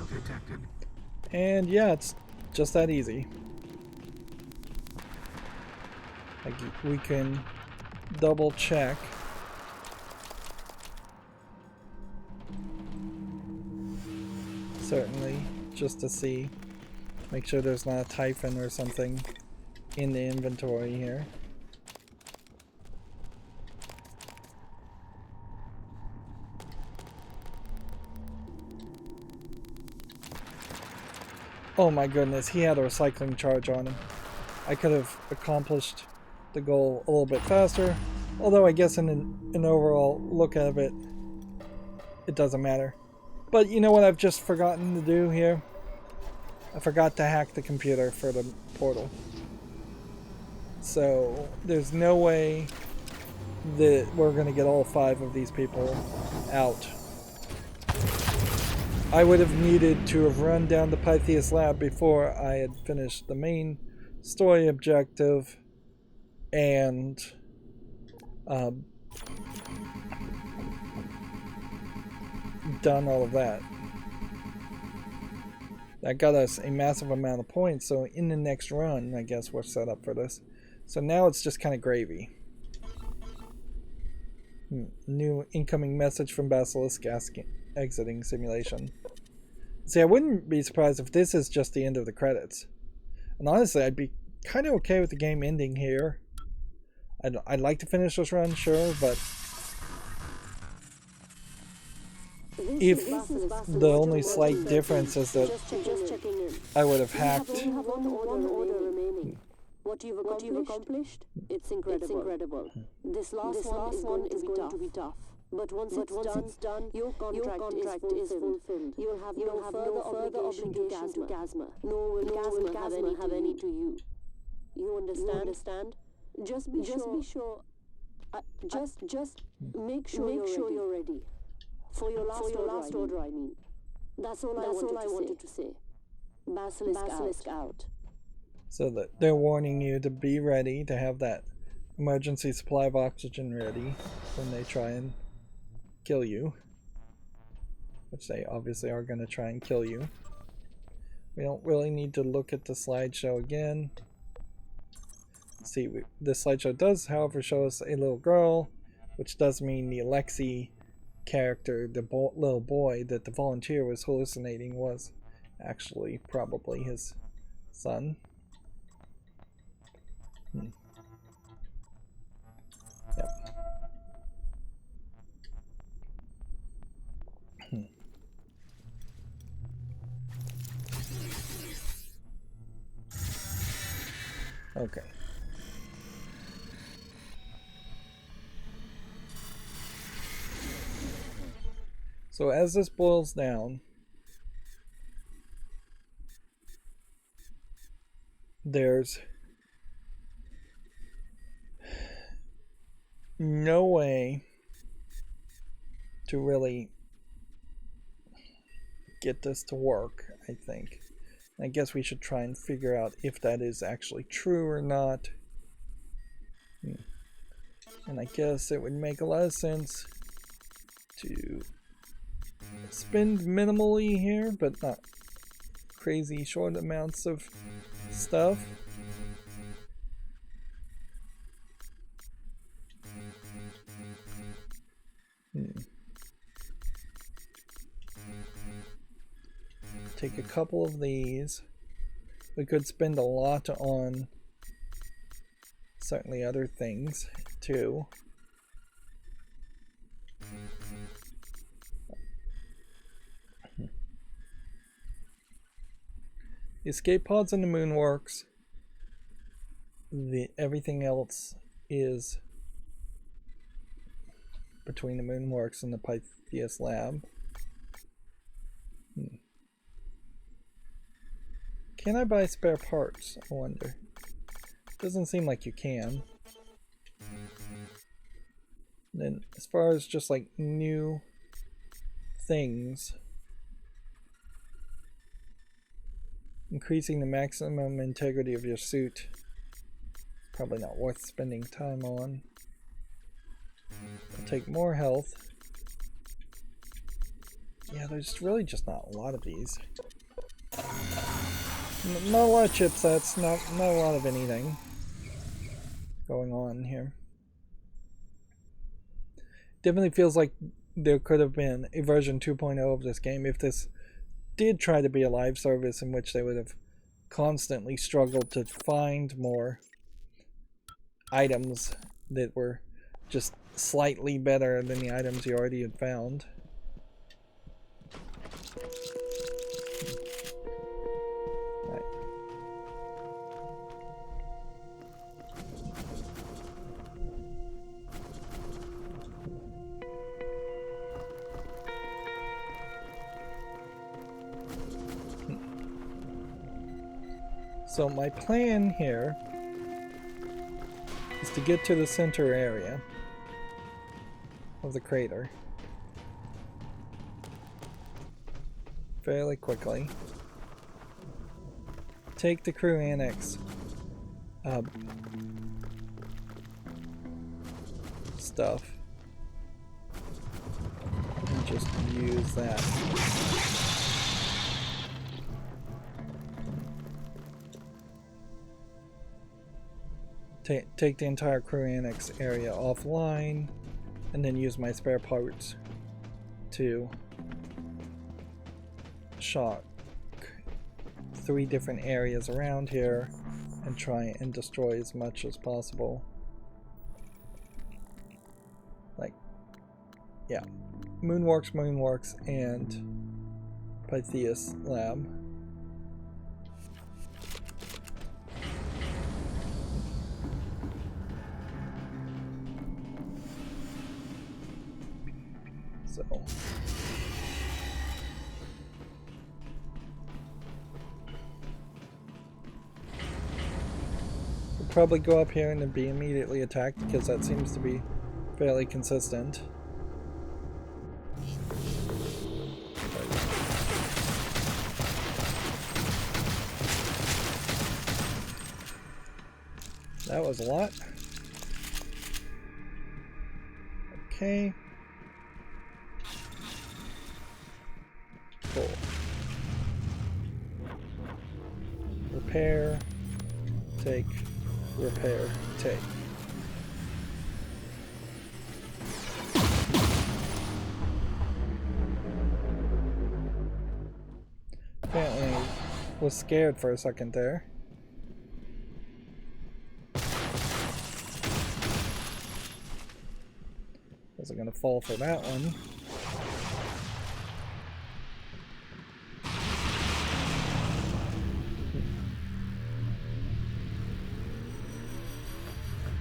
Detected. And yeah, it's just that easy. Like, we can double check. Certainly, just to see. Make sure there's not a Typhon or something in the inventory here. Oh my goodness, he had a recycling charge on him. I could have accomplished the goal a little bit faster. Although I guess in an overall look of it, it doesn't matter. But you know what I've just forgotten to do here? I forgot to hack the computer for the portal. So there's no way that we're going to get all 5 of these people out. I would have needed to have run down to Pythias Lab before I had finished the main story objective and done all of that. That got us a massive amount of points, so in the next run, I guess we're set up for this. So now it's just kind of gravy. New incoming message from Basilisk exiting simulation. See, I wouldn't be surprised if this is just the end of the credits. And honestly, I'd be kind of okay with the game ending here. I'd like to finish this run, sure, but if the only slight difference is that I would have hacked. What you've accomplished, it's incredible. This last one is going to be tough. But once it's done, your contract is fulfilled. You'll have no further obligation to KASMA. Nor will KASMA have any to you. You understand? Just be sure. Just make sure you're ready. For your last order, I mean. That's all I wanted to say. Basilisk out. So that they're warning you to be ready, to have that emergency supply of oxygen ready when they try and kill you. Which they obviously are going to try and kill you. We don't really need to look at the slideshow again. Let's see, this slideshow does, however, show us a little girl, which does mean the Alexei character, the little boy that the volunteer was hallucinating, was actually probably his son. Yep. Okay. So as this boils down, there's no way to really get this to work, I think. I guess we should try and figure out if that is actually true or not. And I guess it would make a lot of sense to spend minimally here, but not crazy short amounts of stuff. Take a couple of these. We could spend a lot on certainly other things too. The escape pods in the moon works. Everything else is between the Moonworks and the Pythias Lab. Can I buy spare parts? I wonder. Doesn't seem like you can. And then as far as just like new things, increasing the maximum integrity of your suit, probably not worth spending time on. I'll take more health. Yeah, there's really just not a lot of these. Not a lot of chipsets, not a lot of anything going on here. Definitely feels like there could have been a version 2.0 of this game if this did try to be a live service in which they would have constantly struggled to find more items that were just slightly better than the items you already had found. Right. So my plan here is to get to the center area of the crater fairly quickly. Take the crew annex stuff and just use that. Take the entire crew annex area offline and then use my spare parts to shock 3 different areas around here and try and destroy as much as possible. Like, yeah, Moonworks, and Pytheas Lab. So we'll probably go up here and then be immediately attacked because that seems to be fairly consistent. That was a lot. Okay. Cool. Repair, take, repair, take. Apparently I was scared for a second there. Wasn't gonna fall for that one.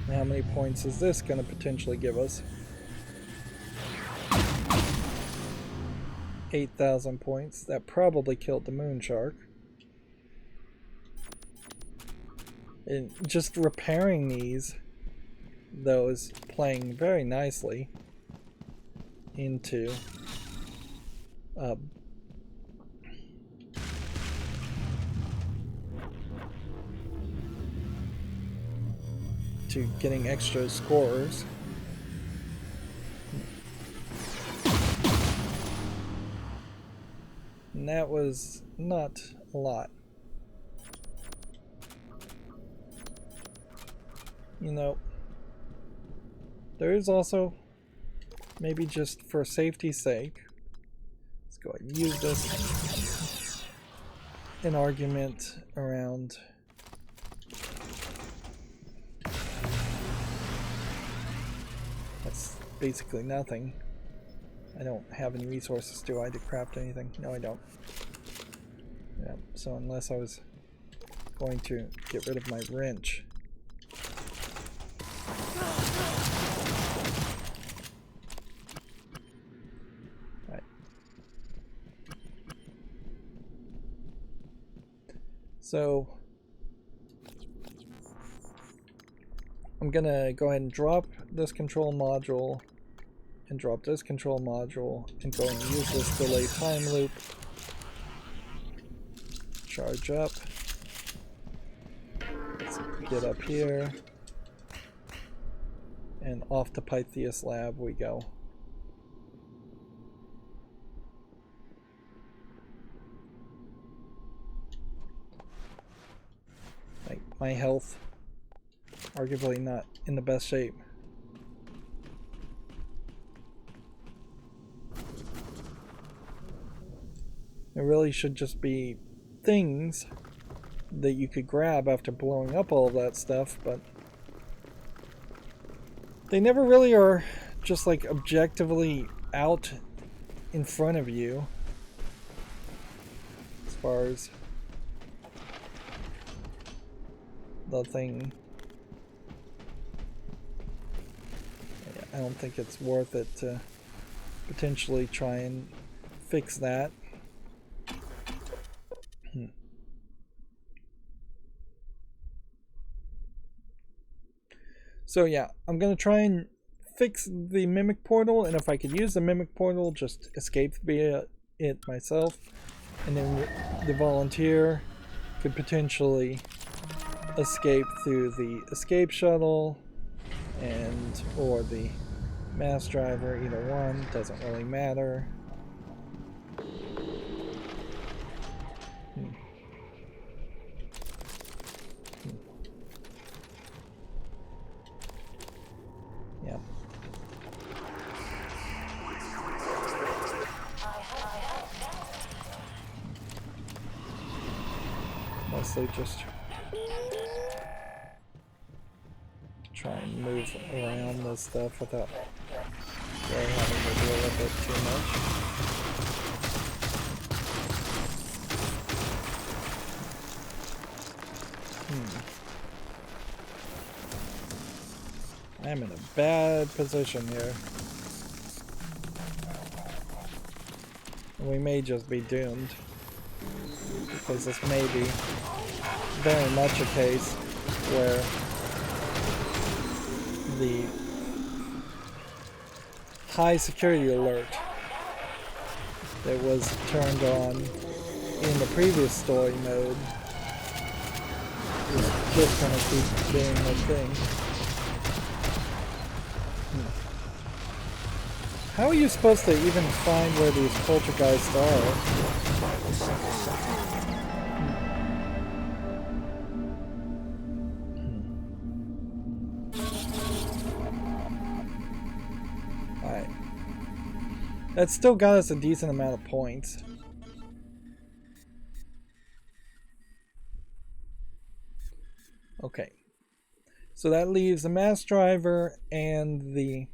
How many points is this going to potentially give us? 8,000 points. That probably killed the moon shark. And just repairing these, though, is playing very nicely into to getting extra scores. And that was not a lot. You know, there is also, maybe just for safety's sake, let's go ahead and use this, an argument around that's basically nothing. I don't have any resources, do I, to craft anything? No, I don't. Yeah, so unless I was going to get rid of my wrench. Right. So I'm gonna go ahead and drop this control module and drop this control module and go and use this delay time loop. Charge up. Let's get up here. And off to Pytheas Lab we go. Like, my health, arguably not in the best shape. There really should just be things that you could grab after blowing up all of that stuff, but they never really are just like objectively out in front of you as far as the thing. I don't think it's worth it to potentially try and fix that. So yeah, I'm gonna try and fix the mimic portal, and if I could use the mimic portal, just escape via it myself, and then the volunteer could potentially escape through the escape shuttle and or the mass driver. Either one doesn't really matter. Yep. Mostly just try and move around this stuff without really having to deal with it too much. I'm in a bad position here. We may just be doomed, because this may be very much a case where the high security alert that was turned on in the previous story mode is just going to keep doing the thing. How are you supposed to even find where these poltergeists are? Alright. That still got us a decent amount of points. Okay. So that leaves the mass driver and the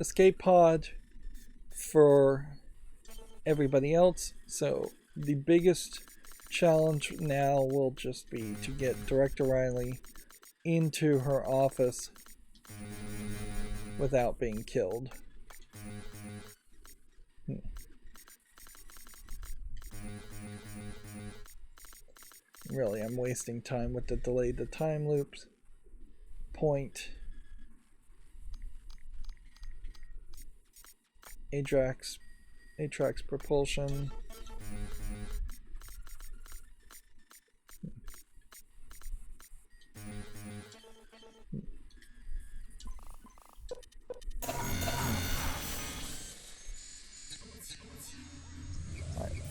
escape pod for everybody else. So the biggest challenge now will just be to get Director Riley into her office without being killed. Really, I'm wasting time with the delay the time loops point. Atrax propulsion. Alright.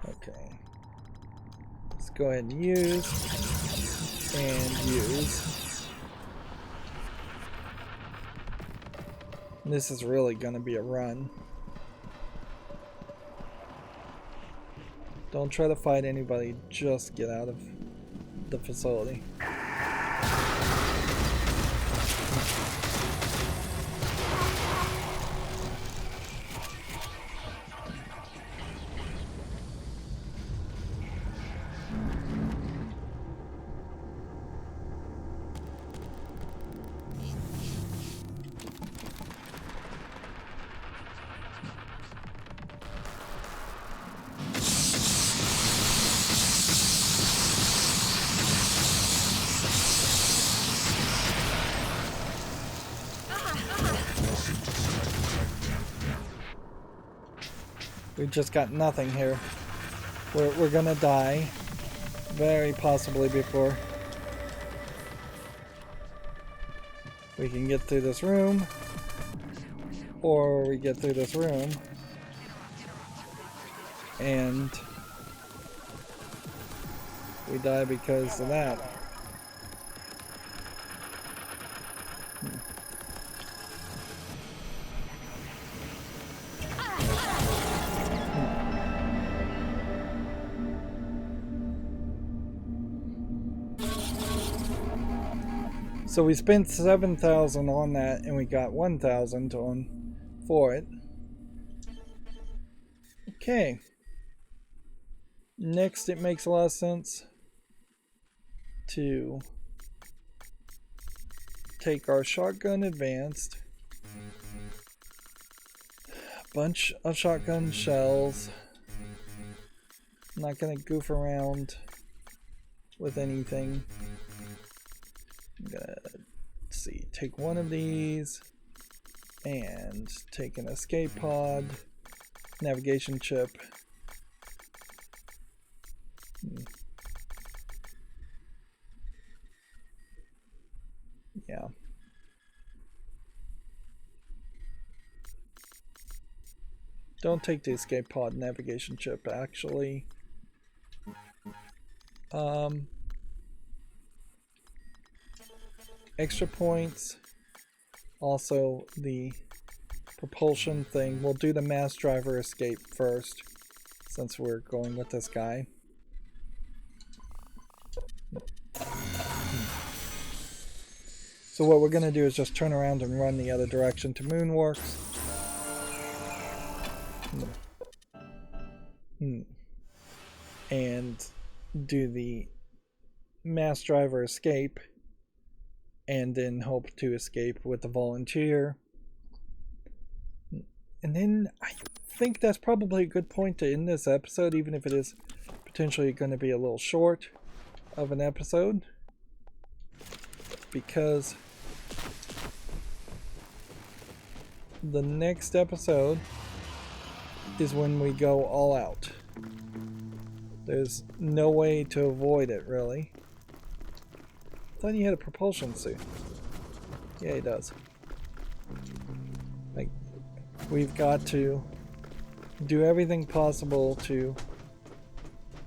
Okay. Let's go ahead and use. This is really going to be a run. Don't try to fight anybody, just get out of the facility. We've just got nothing here. We're gonna die. Very possibly before we can get through this room. Or we get through this room. And we die because of that. So we spent 7,000 on that, and we got 1,000 for it. Okay. Next, it makes a lot of sense to take our shotgun advanced bunch of shotgun shells. I'm not gonna goof around with anything. I'm gonna, let's see, take one of these and take an escape pod, navigation chip. Yeah. Don't take the escape pod navigation chip, actually. Extra points. Also, the propulsion thing. We'll do the mass driver escape first, since we're going with this guy. So what we're going to do is just turn around and run the other direction to Moonworks. And do the mass driver escape, and then hope to escape with the volunteer. And then I think that's probably a good point to end this episode, even if it is potentially going to be a little short of an episode, because the next episode is when we go all out. There's no way to avoid it, really. I thought he had a propulsion suit. Yeah, he does. Like, we've got to do everything possible to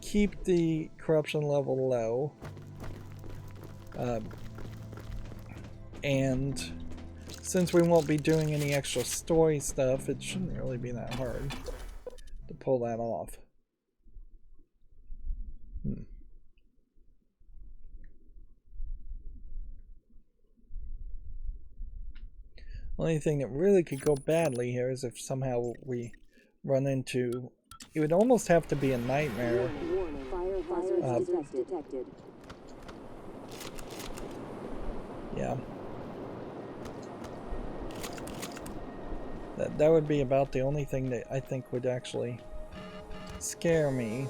keep the corruption level low. And since we won't be doing any extra story stuff, it shouldn't really be that hard to pull that off. Only thing that really could go badly here is if somehow we run into... It would almost have to be a nightmare. Detected. Yeah. That would be about the only thing that I think would actually scare me.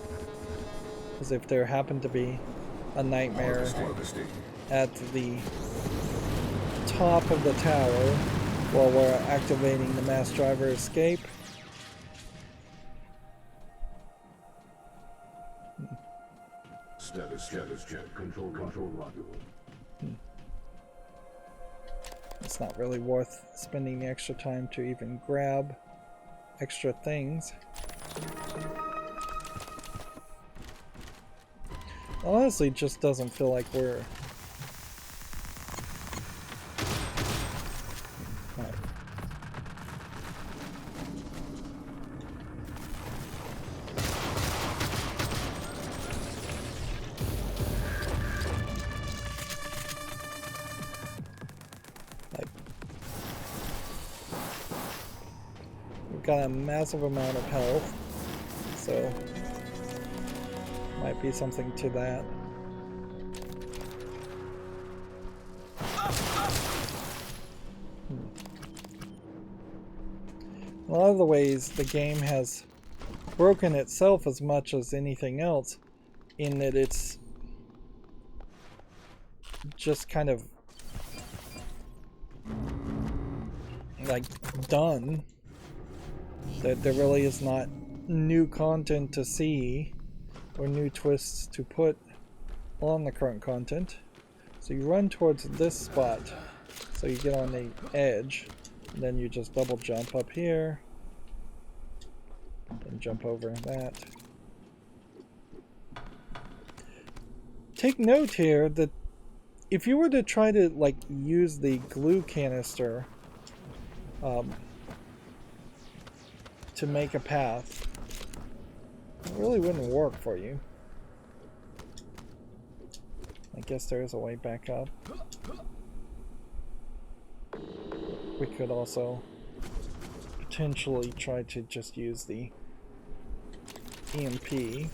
Is if there happened to be a nightmare at the top of the tower while we're activating the mass driver escape. Status check. Control Rydo. It's not really worth spending the extra time to even grab extra things. Honestly, it just doesn't feel like we're... Right. Like, we've got a massive amount of health, so might be something to that. A lot of the ways the game has broken itself as much as anything else, in that it's just kind of like done. That there really is not new content to see or new twists to put on the current content. So you run towards this spot, so you get on the edge, and then you just double jump up here, and jump over that. Take note here that if you were to try to like use the glue canister to make a path, it really wouldn't work for you. I guess there is a way back up. We could also potentially try to just use the EMP.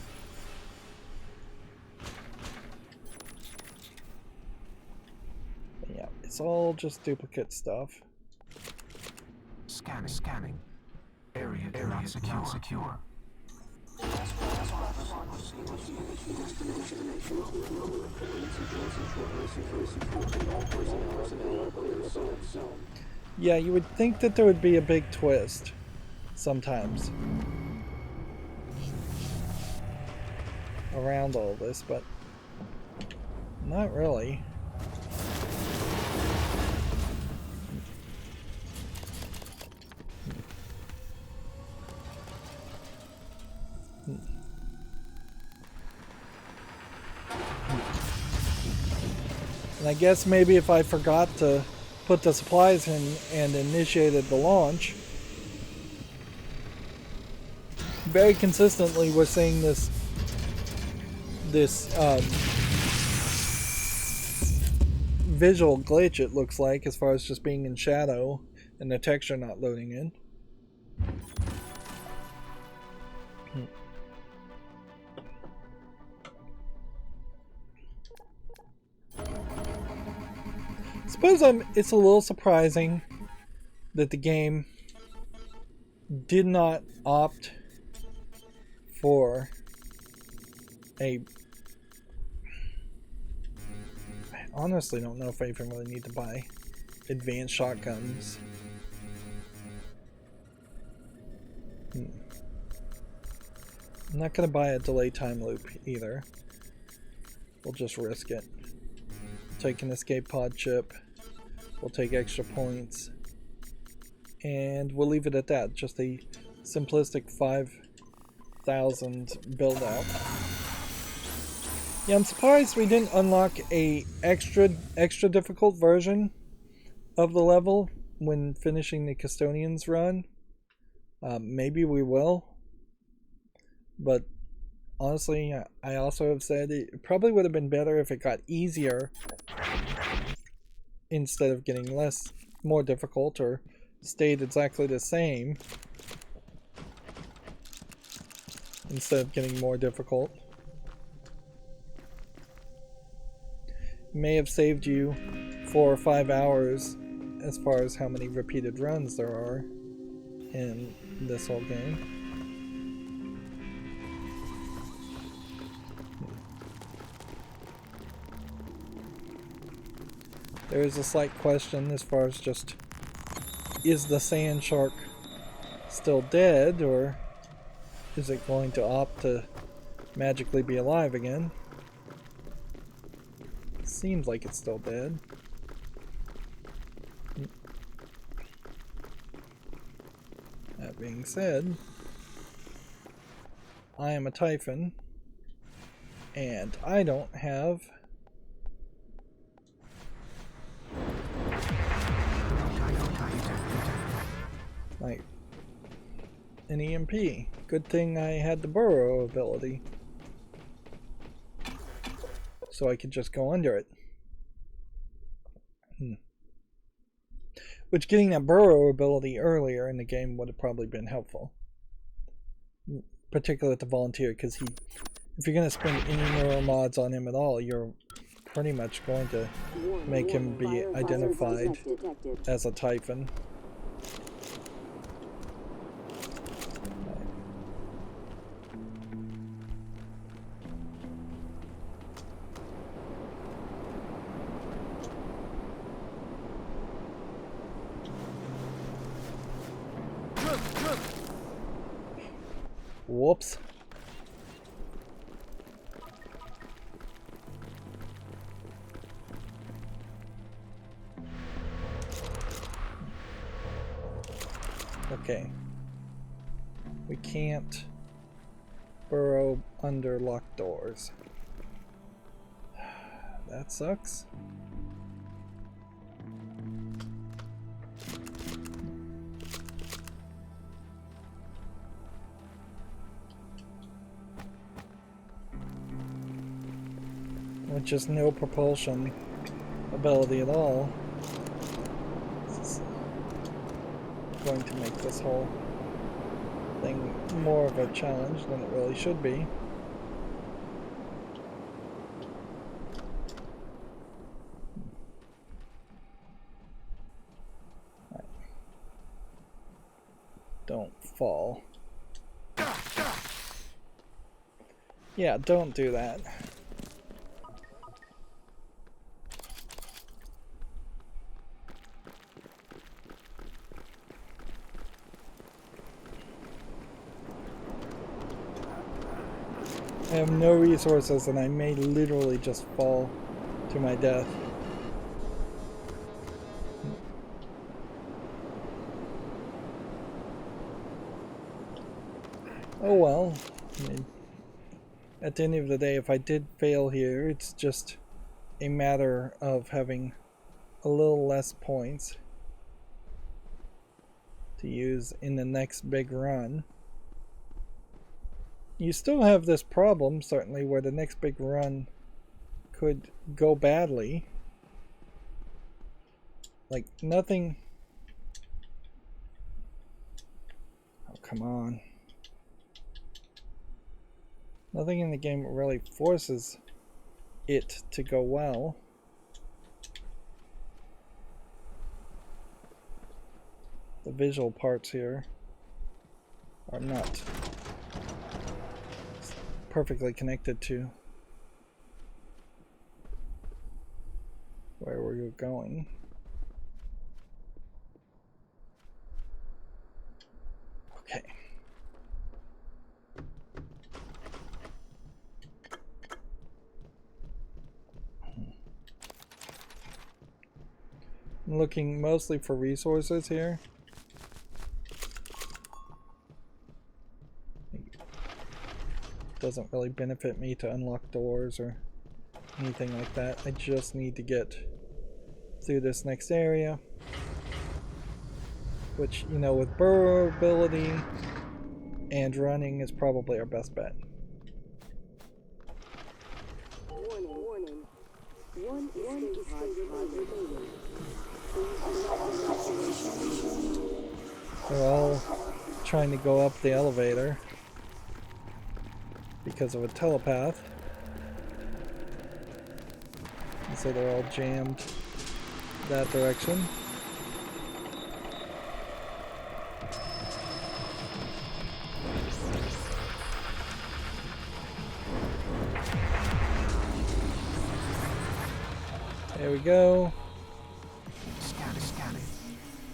But yeah, it's all just duplicate stuff. Scanning. Area secure. Yeah, you would think that there would be a big twist sometimes around all this, but not really. And I guess maybe if I forgot to put the supplies in and initiated the launch, very consistently we're seeing this visual glitch, it looks like, as far as just being in shadow and the texture not loading in. Suppose it's a little surprising that the game did not opt for a... I honestly don't know if I even really need to buy advanced shotguns. I'm not going to buy a delay time loop either. We'll just risk it. Take an escape pod chip. We'll take extra points. And we'll leave it at that. Just a simplistic 5,000 build out. Yeah, I'm surprised we didn't unlock a extra difficult version of the level when finishing the Custodian's run. Maybe we will. But honestly, I also have said it probably would have been better if it got easier instead of getting more difficult, or stayed exactly the same instead of getting more difficult. It may have saved you 4 or 5 hours as far as how many repeated runs there are in this whole game. There is a slight question as far as just, is the sand shark still dead, or is it going to opt to magically be alive again? Seems like it's still dead. That being said, I am a Typhon, and I don't have like an EMP. Good thing I had the burrow ability, so I could just go under it. Which, getting that burrow ability earlier in the game would have probably been helpful, particularly with the volunteer, because if you're going to spend any neuromods on him at all, you're pretty much going to make him be identified as a Typhon. Whoops. Okay. We can't burrow under locked doors. That sucks. With just no propulsion ability at all, this is going to make this whole thing more of a challenge than it really should be. Don't fall. Yeah, don't do that. I have no resources and I may literally just fall to my death. Oh well. I mean, at the end of the day, if I did fail here, it's just a matter of having a little less points to use in the next big run. You still have this problem, certainly, where the next big run could go badly. Like, nothing... Oh, come on. Nothing in the game really forces it to go well. The visual parts here are not perfectly connected to where we're going. Okay. I'm looking mostly for resources here. Doesn't really benefit me to unlock doors or anything like that. I just need to get through this next area, which, you know, with burrowability and running is probably our best bet. Warning. One escape pod remaining. They're all trying to go up the elevator because of a telepath. And so they're all jammed that direction. There we go. Scanning.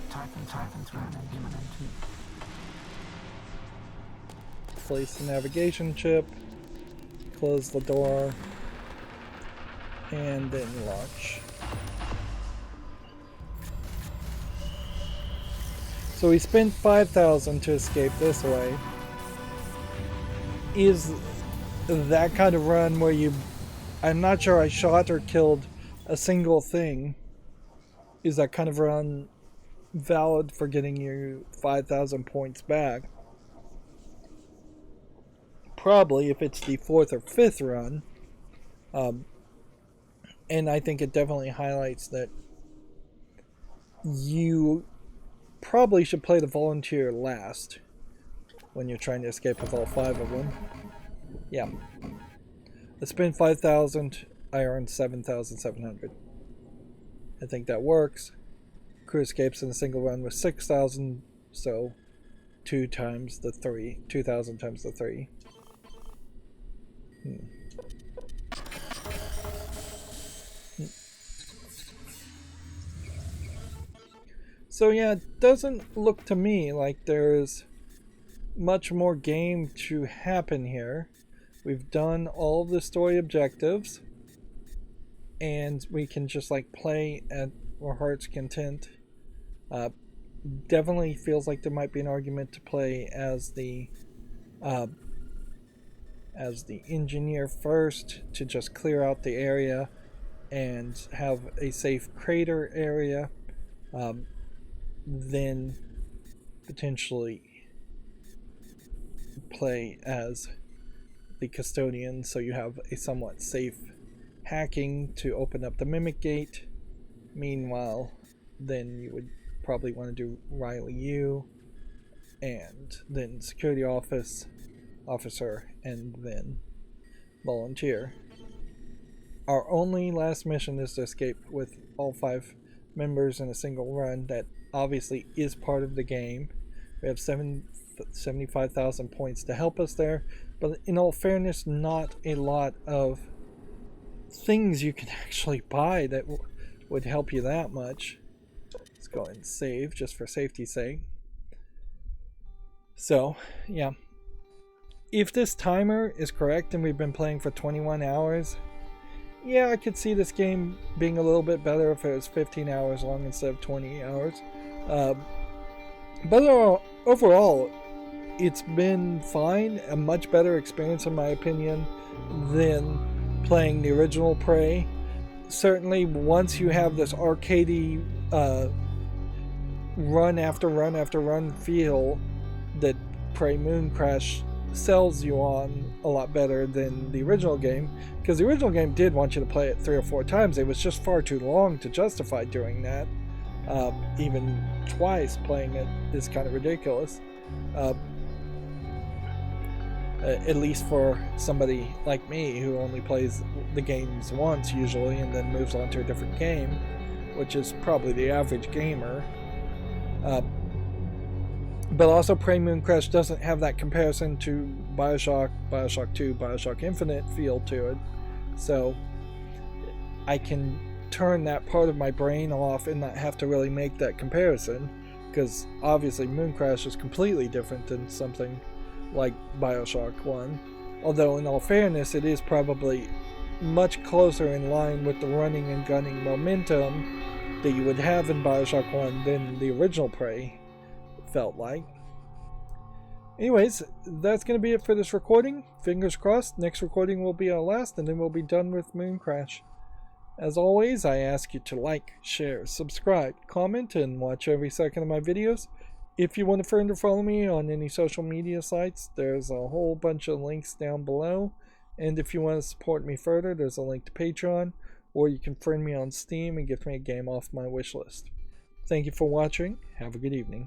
Typhon threat imminent. Place the navigation chip, close the door, and then launch. So we spent 5,000 to escape this way. Is that kind of run where you... I'm not sure I shot or killed a single thing. Is that kind of run valid for getting you 5,000 points back? Probably if it's the 4th or 5th run. And I think it definitely highlights that you probably should play the volunteer last when you're trying to escape with all 5 of them. Yeah. I spent 5,000, I earned 7,700. I think that works. Crew escapes in a single run with 6,000, so 2 times the 3. 2,000 times the 3. So yeah, it doesn't look to me like there's much more game to happen here. We've done all of the story objectives, and we can just like play at our heart's content. Definitely feels like there might be an argument to play as the engineer first, to just clear out the area and have a safe crater area. Then potentially play as the custodian, so you have a somewhat safe hacking to open up the mimic gate. Meanwhile, then you would probably want to do Riley U, and then security officer, and then volunteer. Our only last mission is to escape with all 5 members in a single run. That obviously is part of the game. We have 75,000 points to help us there, but in all fairness, not a lot of things you can actually buy that would help you that much. Let's go ahead and save just for safety's sake. So, yeah. If this timer is correct and we've been playing for 21 hours, yeah, I could see this game being a little bit better if it was 15 hours long instead of 20 hours. But overall, it's been fine. A much better experience, in my opinion, than playing the original Prey. Certainly, once you have this arcadey run after run after run feel that Prey Mooncrash sells you on a lot better than the original game, because the original game did want you to play it 3 or 4 times. It was just far too long to justify doing that. Even twice playing it is kind of ridiculous. At least for somebody like me who only plays the games once usually and then moves on to a different game, which is probably the average gamer. But also Prey Mooncrash doesn't have that comparison to Bioshock, Bioshock 2, Bioshock Infinite feel to it. So I can turn that part of my brain off and not have to really make that comparison, because obviously Mooncrash is completely different than something like Bioshock 1. Although in all fairness, it is probably much closer in line with the running and gunning momentum that you would have in Bioshock 1 than the original Prey felt like. Anyways, that's going to be it for this recording. Fingers crossed, next recording will be our last, and then we'll be done with Mooncrash. As always, I ask you to like, share, subscribe, comment, and watch every second of my videos. If you want to further follow me on any social media sites, there's a whole bunch of links down below. And if you want to support me further, there's a link to Patreon, or you can friend me on Steam and give me a game off my wish list. Thank you for watching. Have a good evening.